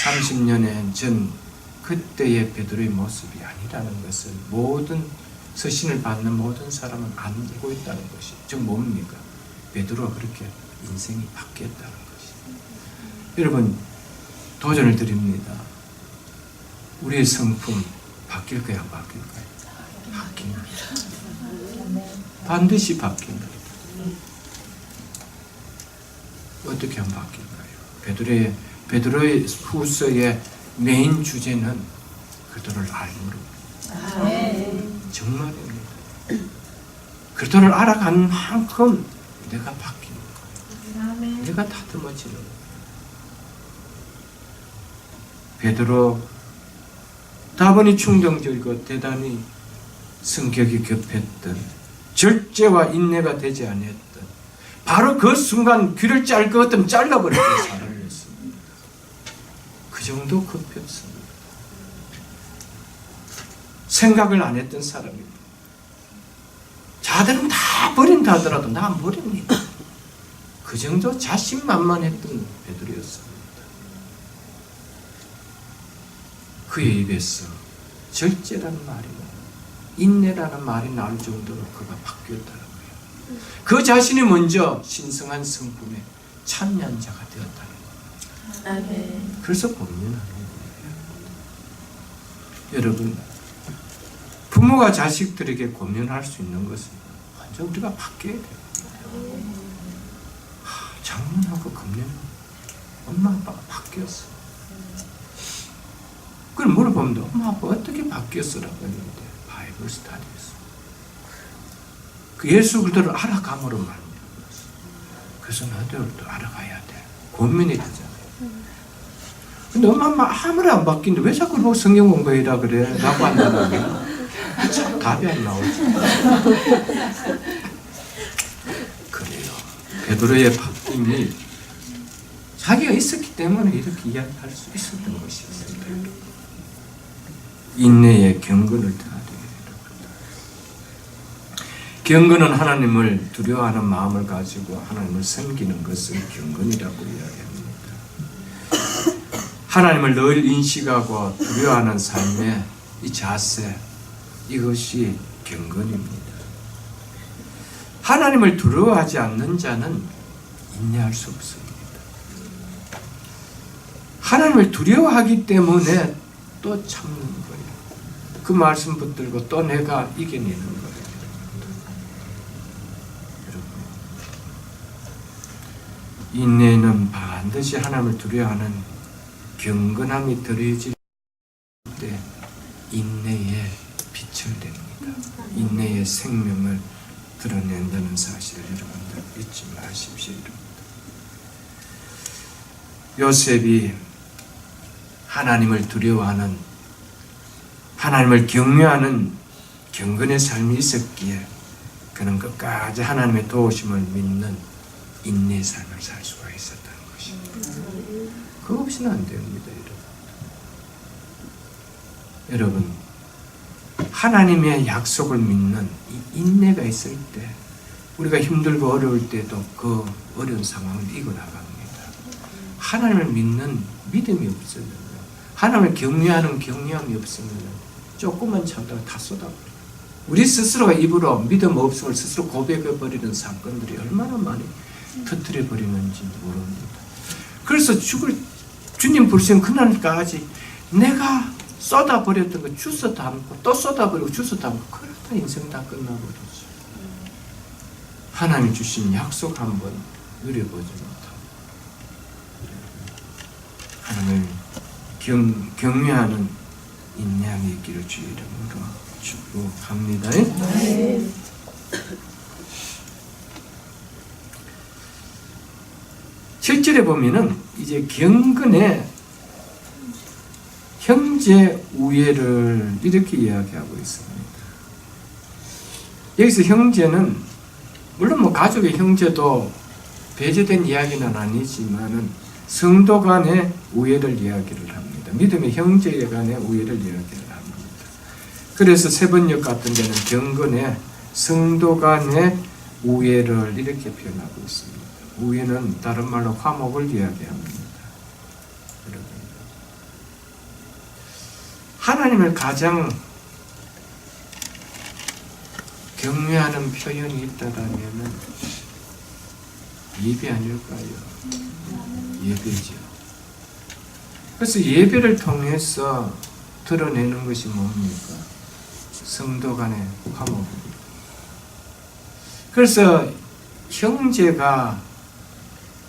30년의 전 그때의 베드로의 모습이 아니라는 것을 모든 서신을 받는 모든 사람은 알고 있다는 것이, 즉 뭡니까? 베드로가 그렇게 인생이 바뀌었다는 것이. 여러분, 도전을 드립니다. 우리의 성품 바뀔까요? 안 바뀔까요? 바뀝니다. 반드시 바뀝니다. 어떻게 하면 바뀔까요? 베드로의 후서의 메인 주제는 그들을 알므로. 정말입니다. 그들을 알아간 만큼 내가 바뀌는 거예요. 내가 다듬어지는 거예요. 베드로 다분히 충동적이고 대단히 성격이 급했던, 절제와 인내가 되지 않았던, 바로 그 순간 귀를 짤 것 같으면 잘라버렸던 사람이었습니다. 그 정도 급했습니다. 생각을 안 했던 사람입니다. 자들은 다 버린다 하더라도 나 안 버립니다. 그 정도 자신만만했던 베드로였습니다. 그의 입에서 절제라는 말이나 인내라는 말이 나올 정도로 그가 바뀌었다는 거예요. 그 자신이 먼저 신성한 성품에 참여한 자가 되었다는 거예요. 그래서 고민하는 거예요. 여러분, 부모가 자식들에게 고민할 수 있는 것은 먼저 우리가 바뀌어야 돼요. 작년하고 금년 엄마 아빠가 바뀌었어. 그걸 물어보면 엄마 아빠 어떻게 바뀌었어라고 했는데 바이블 스터디에서 그 예수 그리스도를 알아감으로 말미암았어. 그래서 너희들도 알아가야 돼. 고민이 되잖아요. 근데 엄마 아무리 안 바뀌는데 왜 자꾸 뭐 성경 공부해라 그래? 라고 한다는 참 답이 안 나오지. 그래요. 베드로의 바뀜이 자기가 있었기 때문에 이렇게 이야기할 수 있었던 것이었습니다. 인내의 경건을 다하되 경건은 하나님을 두려워하는 마음을 가지고 하나님을 섬기는 것을 경건이라고 이야기합니다. 하나님을 늘 인식하고 두려워하는 삶의 이 자세, 이것이 경건입니다. 하나님을 두려워하지 않는 자는 인내할 수 없습니다. 하나님을 두려워하기 때문에 또 참는 거예요. 그 말씀 붙들고 또 내가 이겨내는 거예요. 여러분, 인내는 반드시 하나님을 두려워하는 경건함이 들어질 때 인내에 빛을 냅니다. 인내의 생명을 드러낸다는 사실을 여러분들 잊지 마십시오. 요셉이 하나님을 두려워하는, 하나님을 경외하는 경건의 삶이 있었기에 그는 끝까지 하나님의 도우심을 믿는 인내의 삶을 살 수가 있었다는 것입니다. 그거 없이는 안 됩니다, 여러분. 하나님의 약속을 믿는 이 인내가 있을 때 우리가 힘들고 어려울 때도 그 어려운 상황을 이겨나갑니다. 하나님을 믿는 믿음이 없으면, 하나님을 경외하는 경외함이 없으면 조금만 참다가 다 쏟아버려요. 우리 스스로가 입으로 믿음 없음을 스스로 고백해버리는 사건들이 얼마나 많이 터뜨려버리는지 모릅니다. 그래서 주님 부르신 그날까지 내가 쏟아버렸던 거 주워 담고 또 쏟아버리고 주워 담고 그러다 인생 다 끝나버리죠. 하나님이 주신 약속 한번 누려보지 못하고 하나님을 경외하는 인내함이 있기를 주의 이름으로 축복합니다. 네. 7절에 보면은 이제 경건의 형제 우애를 이렇게 이야기하고 있습니다. 여기서 형제는 물론 뭐 가족의 형제도 배제된 이야기는 아니지만은 성도 간의 우애를 이야기를 합니다. 믿음의 형제 간의 우애를 이야기를 합니다. 그래서 세번역 같은 데는 경건의 성도 간의 우애를 이렇게 표현하고 있습니다. 우애는 다른 말로 화목을 이야기합니다. 하나님을 가장 경외하는 표현이 있다라면은 예배 아닐까요? 예배죠. 그래서 예배를 통해서 드러내는 것이 뭡니까? 성도 간의 화목입니다. 그래서 형제가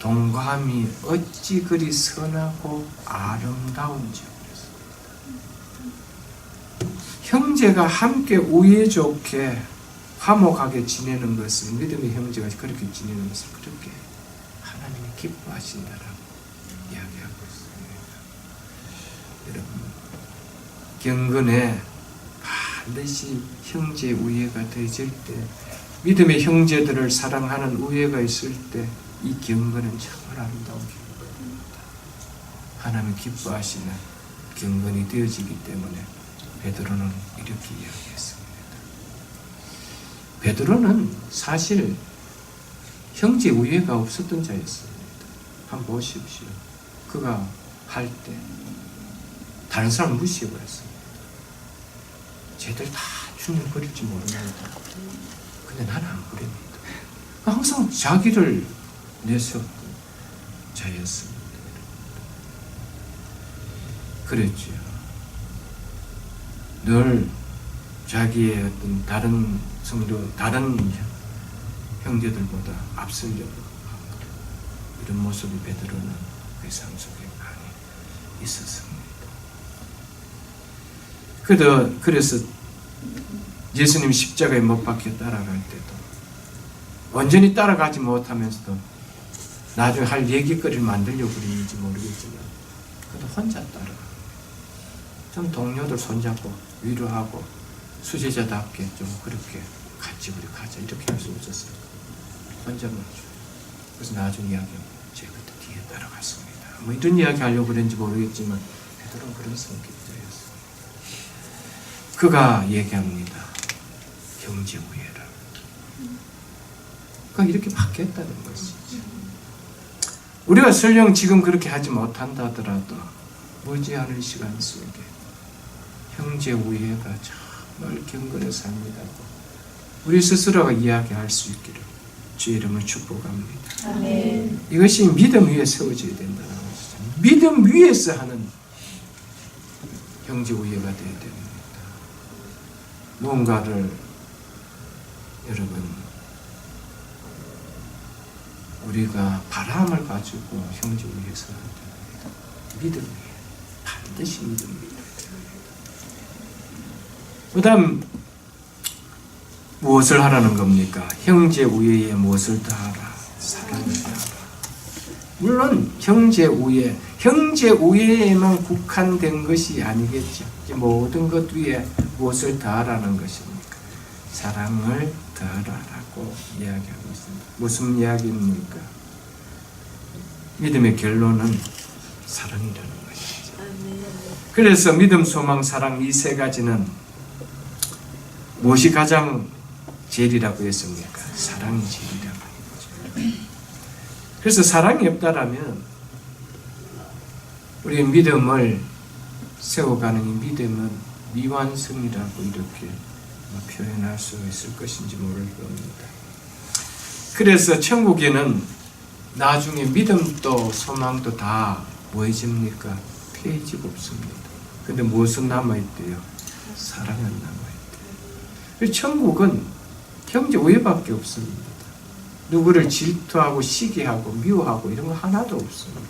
동감이 어찌 그리 선하고 아름다운지. 형제가 함께 우애 좋게 화목하게 지내는 것은, 믿음의 형제가 그렇게 지내는 것을 그렇게 하나님이 기뻐하신다라고 이야기하고 있습니다. 여러분, 경건에 반드시 형제 우애가 되어질 때, 믿음의 형제들을 사랑하는 우애가 있을 때 이 경건은 정말 아름다운 경건입니다. 하나님이 기뻐하시는 경건이 되어지기 때문에 베드로는 이렇게 이야기했습니다. 베드로는 사실 형제 우애가 없었던 자였습니다. 한번 보십시오. 그가 할 때 다른 사람 무시해버렸습니다. 쟤들 다 주님 버릴지 모릅니다. 근데 나는 안 그럽니다. 항상 자기를 내세웠던 자였습니다. 그랬죠. 늘 자기의 어떤 다른 성도, 다른 형제들보다 앞서려고 하고 이런 모습이 베드로는 그의 삶 속에 많이 있었습니다. 그래서 예수님이 십자가에 못 박혀 따라갈 때도 완전히 따라가지 못하면서도 나중에 할 얘기거리를 만들려고 그랬는지 모르겠지만 그래도 혼자 따라갑니다. 좀 동료들 손잡고 위로하고 수제자답게 좀 그렇게 같이 우리 가자 이렇게 할 수 없었어요. 혼자만 줘요. 그래서 나중에 이야기하면 제가 그때 뒤에 따라갔습니다. 뭐 이런 이야기 하려고 그랬는지 모르겠지만 베드로는 그런 성격자였어요. 그가 얘기합니다. 형제 우애를. 그러니까 이렇게 바뀌었다는 것이죠. 우리가 설령 지금 그렇게 하지 못한다 하더라도 머지않은 시간 속에 형제 우애가 정말 경건해서 합니다고 우리 스스로가 이야기할 수 있기를 주의 이름을 축복합니다.
아멘.
이것이 믿음 위에 세워져야 된다는 것이죠. 믿음 위에서 하는 형제 우애가 되어야 됩니다. 무언가를 여러분 우리가 바람을 가지고 형제 위에서 믿음 위에 반드시 믿음 위에 그 다음 무엇을 하라는 겁니까? 형제 우애에 무엇을 더하라? 사랑을 더하라. 물론 형제 우애에만 국한된 것이 아니겠죠. 모든 것 위에 무엇을 더하라는 것입니까? 사랑을 더하라라고 이야기하고 있습니다. 무슨 이야기입니까? 믿음의 결론은 사랑이라는 것이죠. 그래서 믿음, 소망, 사랑 이 세 가지는 무엇이 가장 제일이라고 했습니까? 사랑이 제일이라고 했죠. 그래서 사랑이 없다라면 우리의 믿음을 세워가는 이 믿음은 미완성이라고 이렇게 표현할 수 있을 것인지 모를 겁니다. 그래서 천국에는 나중에 믿음도 소망도 다 뭐해집니까? 폐해지고 없습니다. 근데 무엇은 남아있대요? 사랑은 남아있대요. 천국은 형제 우애밖에 없습니다. 누구를 질투하고 시기하고 미워하고 이런 거 하나도 없습니다.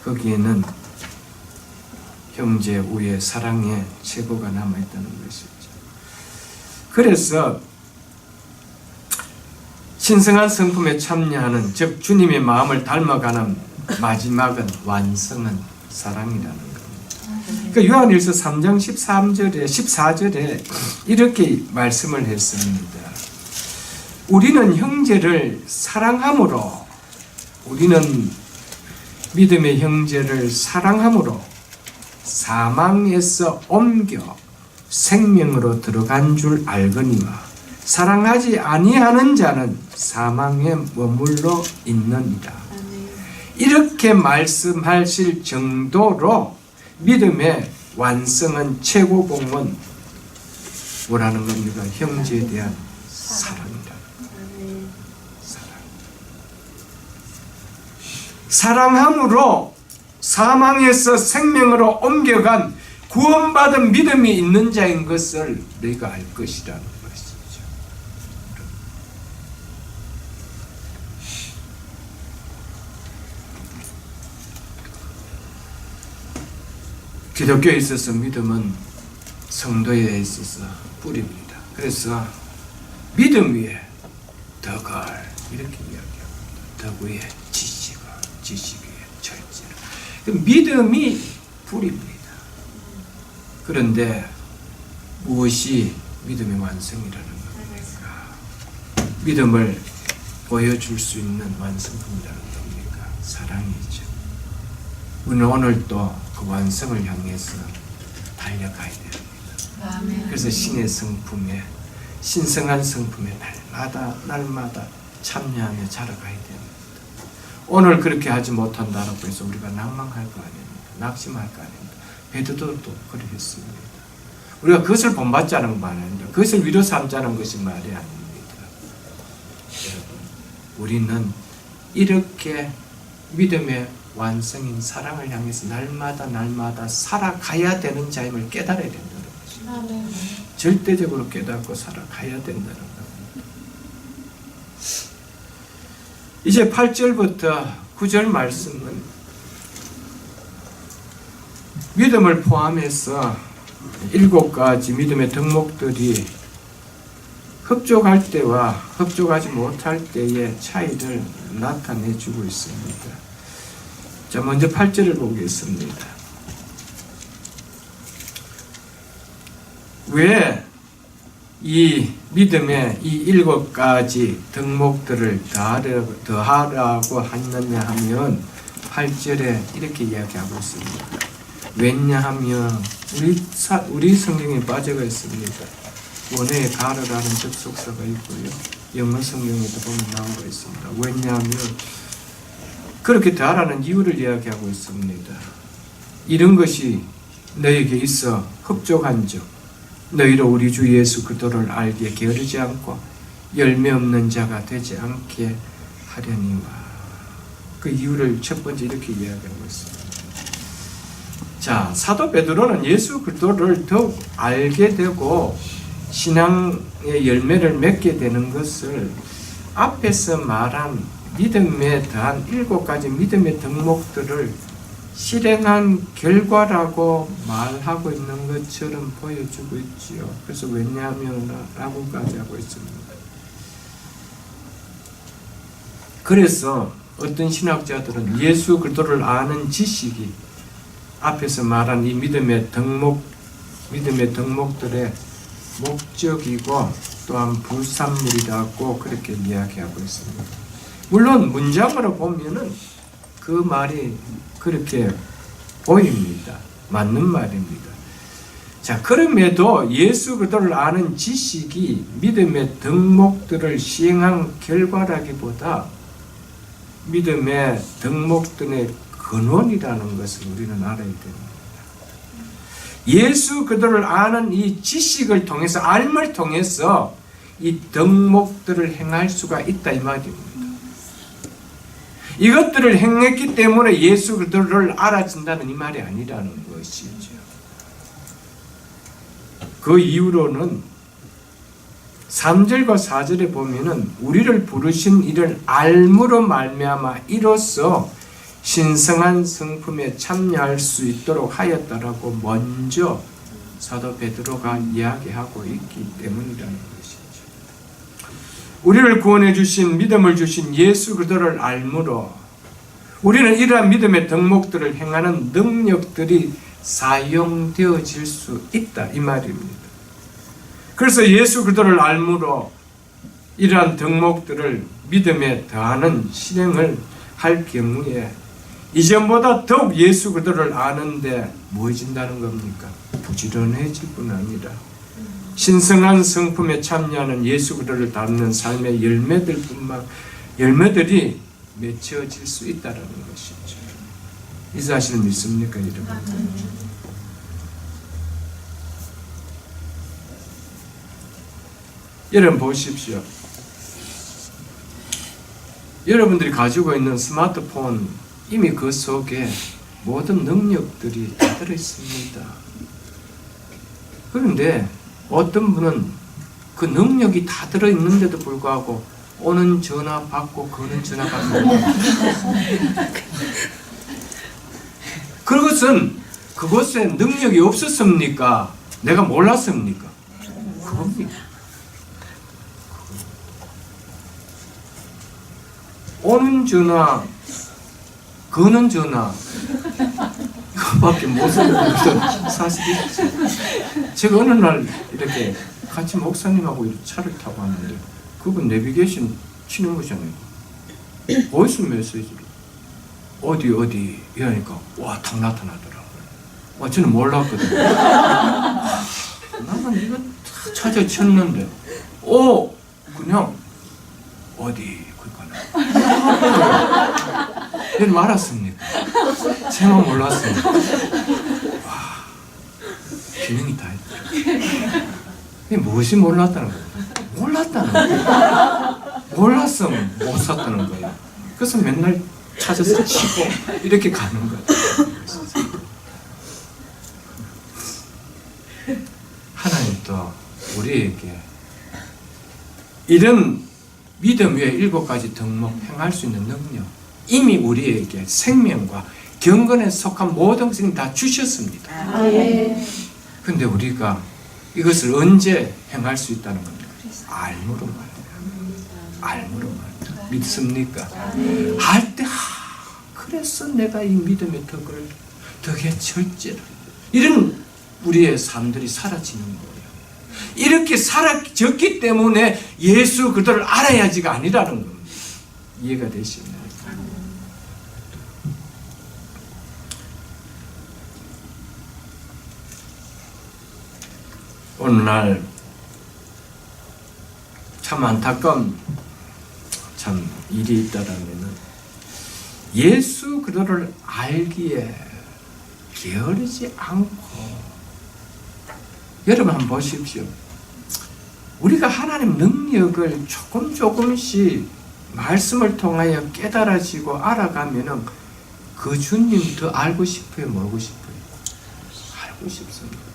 거기에는 형제 우애 사랑의 최고가 남아있다는 것이죠. 그래서 신성한 성품에 참여하는 즉 주님의 마음을 닮아가는 마지막은 완성은 사랑이라는 겁니다. 그러니까 요한일서 3장 14절에 이렇게 말씀을 했습니다. 우리는 형제를 사랑함으로 우리는 믿음의 형제를 사랑함으로 사망에서 옮겨 생명으로 들어간 줄 알거니와 사랑하지 아니하는 자는 사망에 머물러 있느니라. 이렇게 말씀하실 정도로 믿음의 완성은 최고봉은 뭐라는 겁니까? 형제에 대한 사랑이다. 사랑함으로 사망에서 생명으로 옮겨간 구원받은 믿음이 있는 자인 것을 너희가 알 것이라는 것이죠. 기독교에 있어서 믿음은 성도에 있어서 뿌리입니다. 그래서 믿음 위에 덕을 이렇게 이야기합니다. 덕 위에 지식을, 지식 위에 절제를. 믿음이 뿌리입니다. 그런데 무엇이 믿음의 완성이라는 겁니까? 믿음을 보여줄 수 있는 완성품이라는 겁니까? 사랑이죠. 우리는 오늘 또 그 완성을 향해서 달려가야 됩니다. 그래서 신의 성품에 신성한 성품에 날마다 참여하며 자라가야 됩니다. 오늘 그렇게 하지 못한다고 해서 우리가 낭망할 거 아닙니까? 낙심할 거 아닙니까? 베드로도 그러했습니다. 우리가 그것을 본받자는 말 아닙니다. 그것을 위로 삼자는 것이 말이 아닙니다. 여러분, 우리는 이렇게 믿음의 완성인 사랑을 향해서 날마다 살아가야 되는 자임을 깨달아야 된다는 것입니다. 절대적으로 깨닫고 살아가야 된다는 겁니다. 이제 8절부터 9절 말씀은 믿음을 포함해서 7가지 믿음의 덕목들이 흡족할 때와 흡족하지 못할 때의 차이를 나타내 주고 있습니다. 자, 먼저 8절을 보겠습니다. 왜 이 믿음의 이 7가지 덕목들을 더하라고 하느냐 하면 8절에 이렇게 이야기하고 있습니다. 왜냐하면 우리 성경에 빠져가 있습니다. 원어에 가르라는 접속사가 있고요. 영어 성경에도 보면 나오고 있습니다. 왜냐하면 그렇게 더하라는 이유를 이야기하고 있습니다. 이런 것이 너에게 있어 흡족한즉 너희로 우리 주 예수 그리스도를 알게 게으르지 않고 열매 없는 자가 되지 않게 하려니와. 그 이유를 첫 번째 이렇게 이야기하고 있습니다. 자, 사도 베드로는 예수 그리스도를 더욱 알게 되고 신앙의 열매를 맺게 되는 것을 앞에서 말한 믿음에 더한 7가지 믿음의 덕목들을 실행한 결과라고 말하고 있는 것처럼 보여주고 있지요. 그래서 왜냐하면 라고까지 하고 있습니다. 그래서 어떤 신학자들은 예수 그리스도를 아는 지식이 앞에서 말한 이 믿음의 덕목들의 목적이고 또한 부산물이라고 그렇게 이야기하고 있습니다. 물론 문장으로 보면은 그 말이 그렇게 보입니다. 맞는 말입니다. 자, 그럼에도 예수 그리스도를 아는 지식이 믿음의 덕목들을 시행한 결과라기보다 믿음의 덕목들의 근원이라는 것을 우리는 알아야 됩니다. 예수 그리스도를 아는 이 지식을 통해서, 알을 통해서 이 덕목들을 행할 수가 있다 이 말입니다. 이것들을 행했기 때문에 예수 그리스도를 알아진다는 이 말이 아니라는 것이죠. 그 이후로는 3절과 4절에 보면은 우리를 부르신 이를 알므로 말미암아 이로써 신성한 성품에 참여할 수 있도록 하였다라고 먼저 사도 베드로가 이야기하고 있기 때문이라는 것이죠. 우리를 구원해 주신, 믿음을 주신 예수 그리스도를 알므로 우리는 이러한 믿음의 덕목들을 행하는 능력들이 사용되어질 수 있다 이 말입니다. 그래서 예수 그리스도를 알므로 이러한 덕목들을 믿음에 더하는 실행을 할 경우에 이전보다 더욱 예수 그리스도를 아는데 무엇진다는 겁니까? 부지런해질 뿐 아니라 신성한 성품에 참여하는 예수 그리스도를 닮는 삶의 열매들이 맺혀질 수 있다는 것이죠. 이 사실을 믿습니까, 여러분? 여러분 보십시오. 여러분들이 가지고 있는 스마트폰 이미 그 속에 모든 능력들이 다 들어있습니다. 그런데 어떤 분은 그 능력이 다 들어있는데도 불구하고 오는 전화 받고 거는 전화 받고 그것에 능력이 없었습니까? 내가 몰랐습니까? 그겁니다. 오는 전화 거는 전화 그거밖에 못 쓰는 것도 사실이죠. 제가 어느 날 이렇게 같이 목사님하고 차를 타고 왔는데 그분 내비게이션 치는 거잖아요. 보이스 메시지로 어디 이러니까 와 딱 나타나더라고요. 저는 몰랐거든요. 나는 이거 찾아 쳤는데 그냥 어디 얘는 알았습니까? 제만 몰랐습니다. 와, 기능이 다 있다. 이게 무엇이 몰랐다는 거예요? 몰랐다는 거예요. 몰랐으면 못 샀다는 거예요. 그래서 맨날 찾아서 치고 이렇게 가는 거예요. 하나님도 우리에게 이런 믿음 위에 7가지 덕목 행할 수 있는 능력 이미 우리에게 생명과 경건에 속한 모든 것을 다 주셨습니다. 그런데 우리가 이것을 언제 행할 수 있다는 겁니다. 알므로 말이에요. 믿습니까? 할 때 그래서 내가 이 믿음의 덕의 철제를 이런 우리의 삶들이 사라지는 거예요. 이렇게 사라졌기 때문에 예수 그리스도를 알아야지가 아니라는 겁니다. 이해가 되시나요? 오늘날 참 안타까운 참 일이 있다라면은 예수 그리스도를 알기에 게으르지 않고, 여러분 한번 보십시오. 우리가 하나님 능력을 조금씩 말씀을 통하여 깨달아지고 알아가면은 그 주님 더 알고 싶어요, 모르고 싶어요? 알고 싶습니다.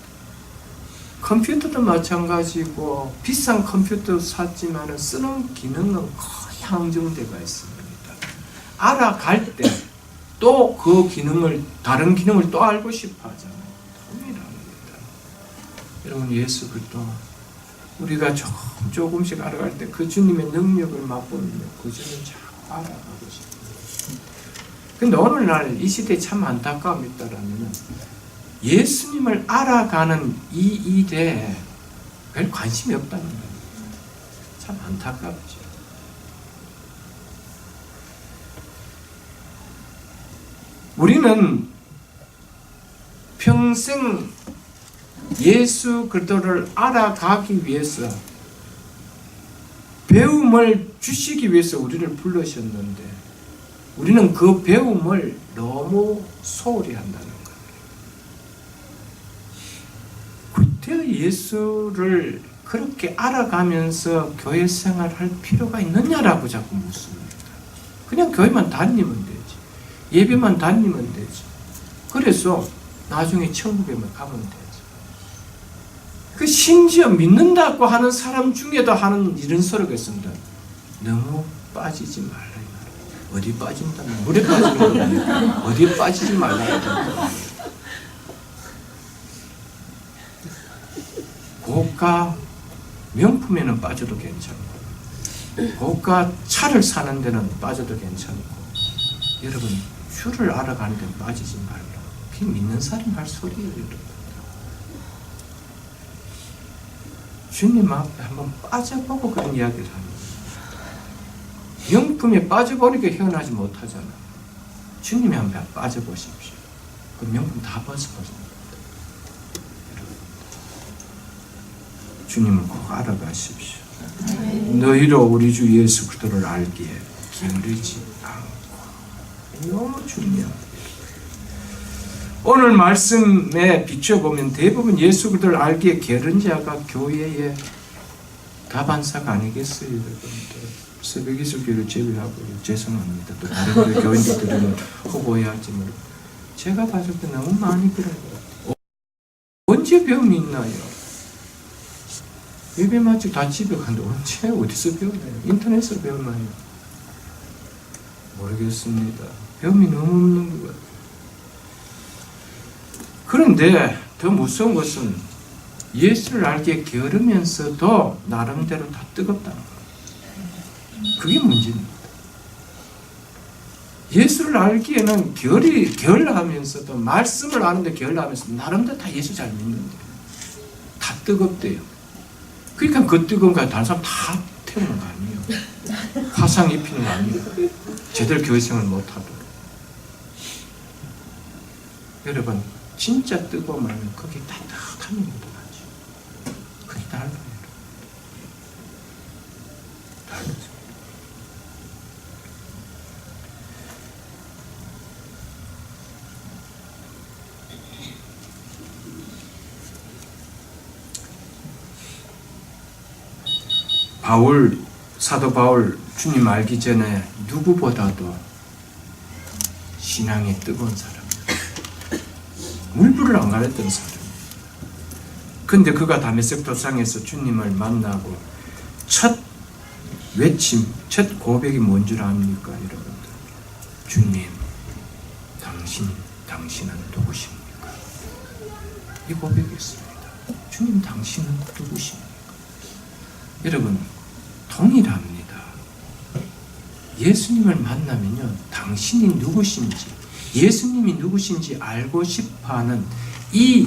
컴퓨터도 마찬가지고, 비싼 컴퓨터 샀지만 쓰는 기능은 거의 한정되어 있습니다. 알아갈 때 또 그 기능을, 다른 기능을 또 알고 싶어 하잖아요. 동일합니다. 여러분, 예수 그리스도 우리가 조금씩 알아갈 때 그 주님의 능력을 맛보면 그 주님 자꾸 알아가고 싶어요. 근데 오늘날 이 시대에 참 안타까움이 있다라면 예수님을 알아가는 이 일에 별 관심이 없다는 거예요. 참 안타깝죠. 우리는 평생 예수 그리스도를 알아가기 위해서, 배움을 주시기 위해서 우리를 부르셨는데 우리는 그 배움을 너무 소홀히 한다는 거예요. 그때 예수를 그렇게 알아가면서 교회 생활할 필요가 있느냐라고 자꾸 묻습니다. 그냥 교회만 다니면 되지, 예배만 다니면 되지, 그래서 나중에 천국에만 가면 되지. 그 심지어 믿는다고 하는 사람 중에도 하는 이런 소리가 있습니다. 너무 빠지지 말라. 어디 빠진다? 물에 빠지는 거예요. 어디 빠지지 말라. 고가 명품에는 빠져도 괜찮고, 고가 차를 사는 데는 빠져도 괜찮고, 여러분 주를 알아가는 데는 빠지지 말라. 그게 믿는 사람 할 소리예요, 여러분. 주님 앞에 한번 빠져보고 그런 이야기를 합니다. 명품에 빠져버리게 헤어나지 못하잖아. 주님의 앞에 빠져보십시오. 그 명품 다 벗어버립니다. 주님을 꼭 알아가십시오. 너희로 우리 주 예수 그리스도를 알기에 게으르지 않고. 너무 중요합니다. 오늘 말씀에 비춰보면 대부분 예수 그리스도를 알기에 게으른 자가 교회의 다반사가 아니겠어요, 여러분들. 새벽기술교를 제외하고 죄송합니다. 또 다른 교인들은 허고해야지만 제가 봤을 때 너무 많이 그런 것 같아요. 언제 배움이 있나요? 예배 마치고 다 집에 가는데 언제 어디서 배우나요? 인터넷에서 배우나요? 모르겠습니다. 배움이 너무 없는 것 같아요. 그런데 더 무서운 것은 예수를 알기에 게으르면서도 나름대로 다 뜨겁다는 거예요. 그게 문제입니다. 예수를 알기에는 게을러하면서도, 말씀을 아는데 게을러하면서도 나름대로 다 예수 잘 믿는데 다 뜨겁대요. 그러니까 그 뜨거운 거 다른 사람 다 태우는 거 아니에요. 화상 입히는 거 아니에요. 제대로 교회생활 못하도록. 여러분 진짜 뜨거우면 거기 따뜻함이 묻어나죠. 그게 달라요. 달라요. 사도 바울 주님 알기 전에 누구보다도 신앙이 뜨거운 사람이에요. 물불을 안 가렸던 사람이에요. 근데 그가 다메섹 도상에서 주님을 만나고 첫 외침, 첫 고백이 뭔 줄 압니까, 여러분들? 주님, 당신은 누구십니까? 이 고백이었습니다. 주님, 당신은 누구십니까? 여러분, 동일합니다. 예수님을 만나면요, 당신이 누구신지, 예수님이 누구신지 알고 싶어하는 이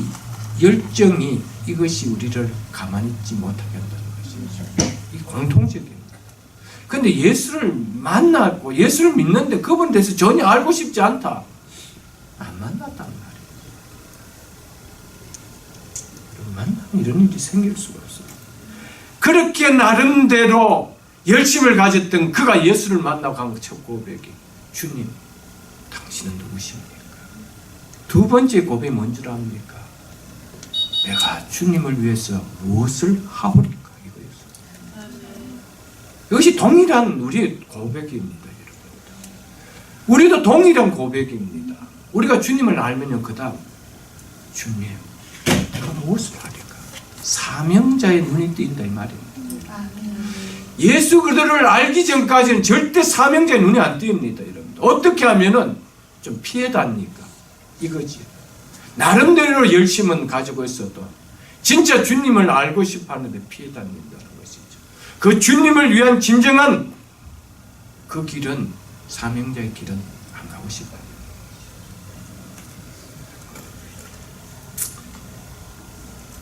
열정이, 이것이 우리를 가만히 있지 못하게 한다는 것이죠. 이 공통적인. 근데 예수를 만났고 예수를 믿는데 그분에 대해서 전혀 알고 싶지 않다. 안 만났단 말이에요. 여러분 만나면 이런 일이 생길 수가 없어요. 그렇게 나름대로 열심을 가졌던 그가 예수를 만나고 한 첫 고백이 주님, 당신은 누구십니까? 두 번째 고백이 뭔 줄 압니까? 내가 주님을 위해서 무엇을 하오리까? 이거였어요. 이것이 동일한 우리의 고백입니다. 여러분. 우리도 동일한 고백입니다. 우리가 주님을 알면요, 그 다음 주님, 내가 무엇을 하리까? 사명자의 눈이 띈다 이 말입니다. 예수 그리스도를 알기 전까지는 절대 사명자의 눈이 안 띄입니다. 여러분. 어떻게 하면은 좀 피해 다니까 이거지. 나름대로 열심은 가지고 있어도 진짜 주님을 알고 싶어 하는데 피해 다닌다는 것이죠. 그 주님을 위한 진정한 그 길은, 사명자의 길은 안 가고 싶어요.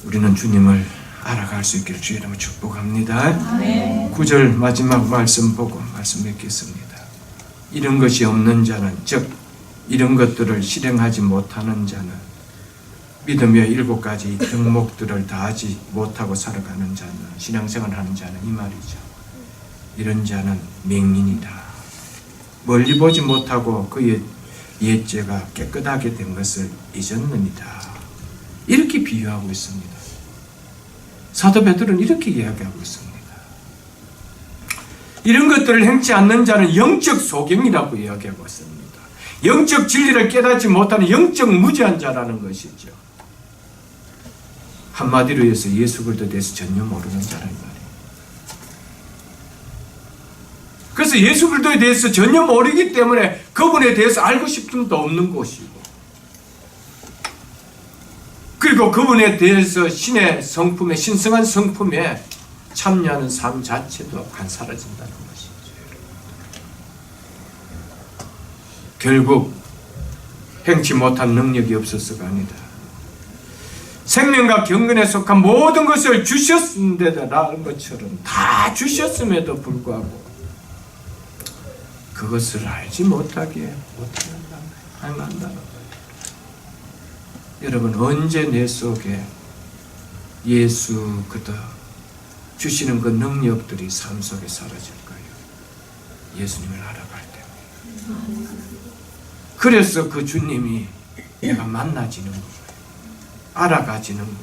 우리는 주님을 알아갈 수 있기를 주의 이름으로 축복합니다. 9절 마지막 말씀 보고 말씀 맺겠습니다. 이런 것이 없는 자는, 즉 이런 것들을 실행하지 못하는 자는, 믿음의 7가지 덕목들을 다하지 못하고 살아가는 자는, 신앙생활을 하는 자는, 이 말이죠. 이런 자는 맹인이다. 멀리 보지 못하고 그의 옛죄가 깨끗하게 된 것을 잊었느니라. 이렇게 비유하고 있습니다. 사도 베드로는 이렇게 이야기하고 있습니다. 이런 것들을 행치 않는 자는 영적 소경이라고 이야기하고 있습니다. 영적 진리를 깨닫지 못하는 영적 무지한 자라는 것이죠. 한마디로 해서 예수 그리스도에 대해서 전혀 모르는 자라는 말이에요. 그래서 예수 그리스도에 대해서 전혀 모르기 때문에 그분에 대해서 알고 싶음도 없는 것이고, 그리고 그분에 대해서 신의 성품에, 신성한 성품에 참여하는 삶 자체도 안 사라진다는 것이죠. 결국 행치 못한 능력이 없어서가 아니다. 생명과 경건에 속한 모든 것을 주셨는데라는 것처럼 다 주셨음에도 불구하고 그것을 알지 못하게 한다는 거예요. 여러분, 언제 내 속에 예수 그도 주시는 그 능력들이 삶 속에 사라질까요? 예수님을 알아갈 때문에. 그래서 그 주님이 내가 만나지는 거예요. 알아가지는 거예요.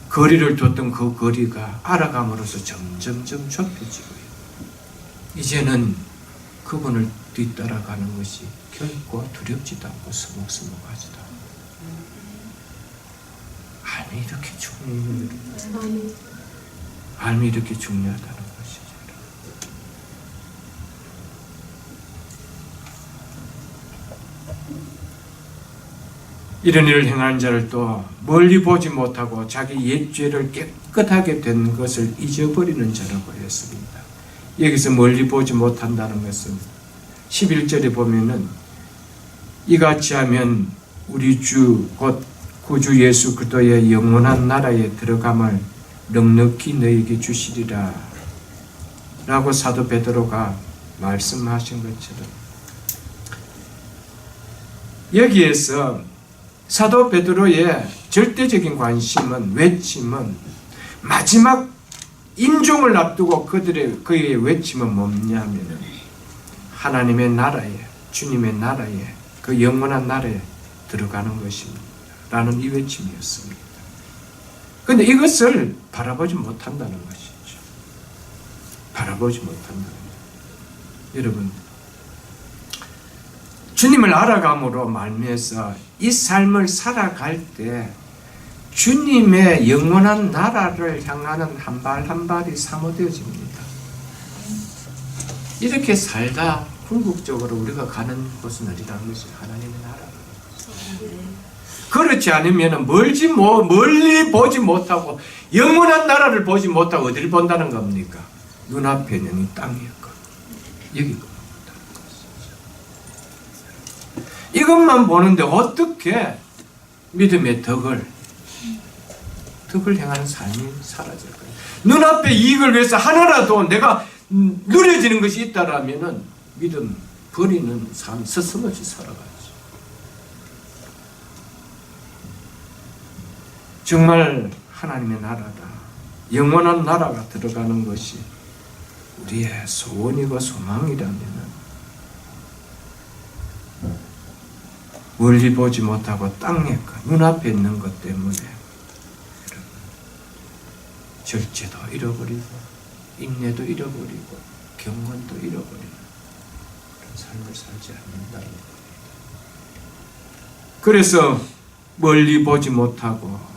거리를 뒀던 그 거리가 알아감으로써 점점점 좁혀지고요. 이제는 그분을 뒤따라가는 것이 결코 두렵지도 않고 서먹서먹하지도 않고. 삶이 이렇게 중요해요. 삶이 이렇게 중요하다는 것이죠. 이런 일을 행하는 자를 또 멀리 보지 못하고 자기 옛죄를 깨끗하게 된 것을 잊어버리는 자라고 했습니다. 여기서 멀리 보지 못한다는 것은 11절에 보면은 이같이 하면 우리 주 곧 구주 예수 그리스도의 영원한 나라에 들어감을 넉넉히 너에게 주시리라 라고 사도 베드로가 말씀하신 것처럼, 여기에서 사도 베드로의 절대적인 관심은, 외침은, 마지막 임종을 앞두고 그의 외침은 뭐냐면은 하나님의 나라에, 주님의 나라에, 그 영원한 나라에 들어가는 것입니다 라는 이 외침이었습니다. 그런데 이것을 바라보지 못한다는 것이죠. 바라보지 못한다는 것. 여러분, 주님을 알아감으로 말미암아서 이 삶을 살아갈 때 주님의 영원한 나라를 향하는 한 발 한 발이 사모되어집니다. 이렇게 살다 궁극적으로 우리가 가는 곳은 어디라는 것이 하나님의 나라라는 것이죠. 그렇지 않으면 멀리 보지 못하고 영원한 나라를 보지 못하고 어디를 본다는 겁니까? 눈앞에는 이 땅이었고 여기 이것만 보는데 어떻게 믿음의 덕을 행하는 삶이 사라질까요? 눈앞에 이익을 위해서 하나라도 내가 누려지는 것이 있다라면은 믿음 버리는 삶 서슴없이 살아가죠. 정말 하나님의 나라다, 영원한 나라가 들어가는 것이 우리의 소원이고 소망이라면 멀리 보지 못하고 땅에 눈앞에 있는 것 때문에 절제도 잃어버리고 인내도 잃어버리고 경건도 잃어버리는 그런 삶을 살지 않는다는 겁니다. 그래서 멀리 보지 못하고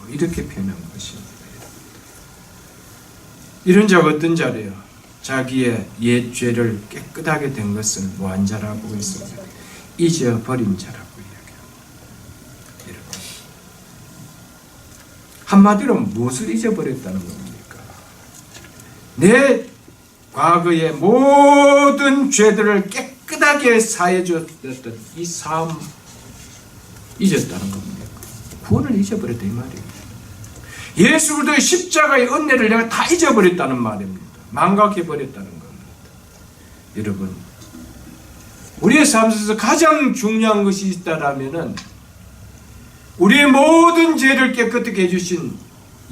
이렇게 표현한 것입니다. 이런 자가 어떤 자래요? 자기의 옛 죄를 깨끗하게 된 것을 뭐한 자라고 있습니다. 잊어버린 자라고 이야기합니다. 여러분, 한마디로 무엇을 잊어버렸다는 겁니까? 내 과거의 모든 죄들을 깨끗하게 사해줬던 이 삶 잊었다는 겁니다. 구원을 잊어버렸다 이 말이에요. 예수 그리스도의 십자가의 은혜를 내가 다 잊어버렸다는 말입니다. 망각해버렸다는 겁니다. 여러분, 우리의 삶에서 가장 중요한 것이 있다라면은 우리의 모든 죄를 깨끗하게 해주신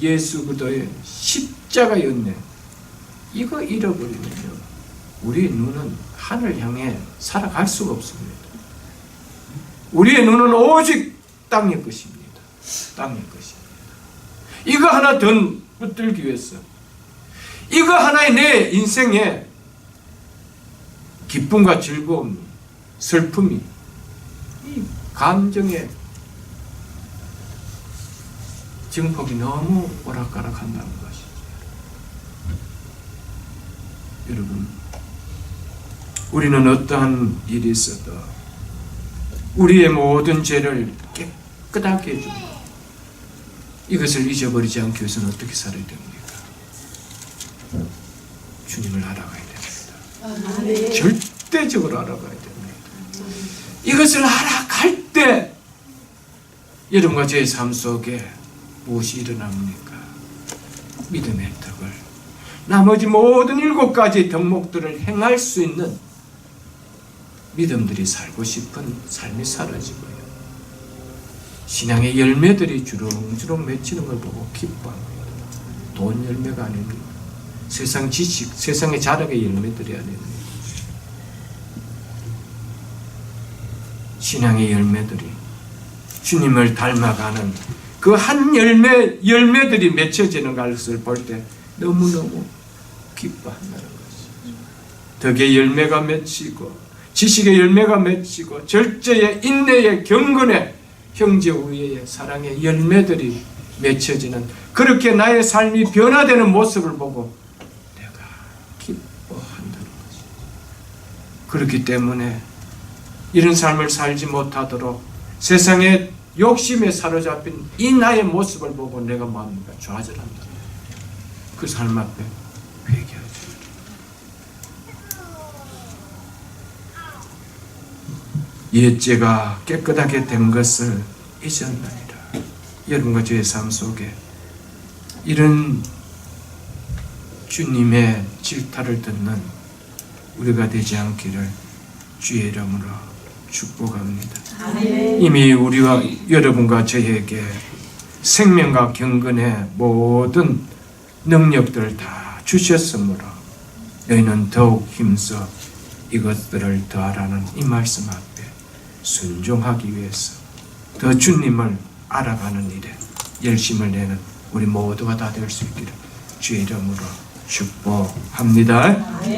예수 그리스도의 십자가의 은혜, 이거 잃어버리면요 우리의 눈은 하늘 향해 살아갈 수가 없습니다. 우리의 눈은 오직 땅의 것입니다. 땅의 것입니다. 이거 하나 더 붙들기 위해서, 이거 하나의 내 인생의 기쁨과 즐거움, 슬픔이 이 감정의 증폭이 너무 오락가락한다는 것이죠. 여러분, 우리는 어떠한 일이 있어도 우리의 모든 죄를 깨끗하게 해주고 이것을 잊어버리지 않기 위해서는 어떻게 살아야 됩니까? 주님을 알아가야 됩니다. 절대적으로 알아가야 됩니다. 이것을 알아갈 때 여러분과 저의 삶 속에 무엇이 일어납니까? 믿음의 덕을, 나머지 모든 7가지의 덕목들을 행할 수 있는 믿음들이 살고 싶은 삶이 사라지고요. 신앙의 열매들이 주렁주렁 맺히는 걸 보고 기뻐합니다. 돈 열매가 아닙니다. 세상 지식, 세상의 자락의 열매들이 아닙니다. 신앙의 열매들이 주님을 닮아가는 그 한 열매들이 맺혀지는 것을 볼 때 너무너무 기뻐한다는 것이죠. 덕의 열매가 맺히고 지식의 열매가 맺히고 절제의 인내의 경건의 형제 우애의 사랑의 열매들이 맺혀지는, 그렇게 나의 삶이 변화되는 모습을 보고 내가 기뻐한다는 것이죠. 그렇기 때문에 이런 삶을 살지 못하도록 세상의 욕심에 사로잡힌 이 나의 모습을 보고 내가 마음과 좌절한다. 그 삶 앞에 회개하죠. 옛죄가 깨끗하게 된 것을 잊었나이다. 여러분과 저의 삶 속에 이런 주님의 질타를 듣는 우리가 되지 않기를 주의 이름으로 축복합니다. 아멘. 이미 우리와 여러분과 저에게 생명과 경건의 모든 능력들을 다 주셨으므로 너희는 더욱 힘써 이것들을 더하라는 이 말씀 앞에 순종하기 위해서 더 주님을 알아가는 일에 열심을 내는 우리 모두가 다 될 수 있기를 주의 이름으로 축복합니다.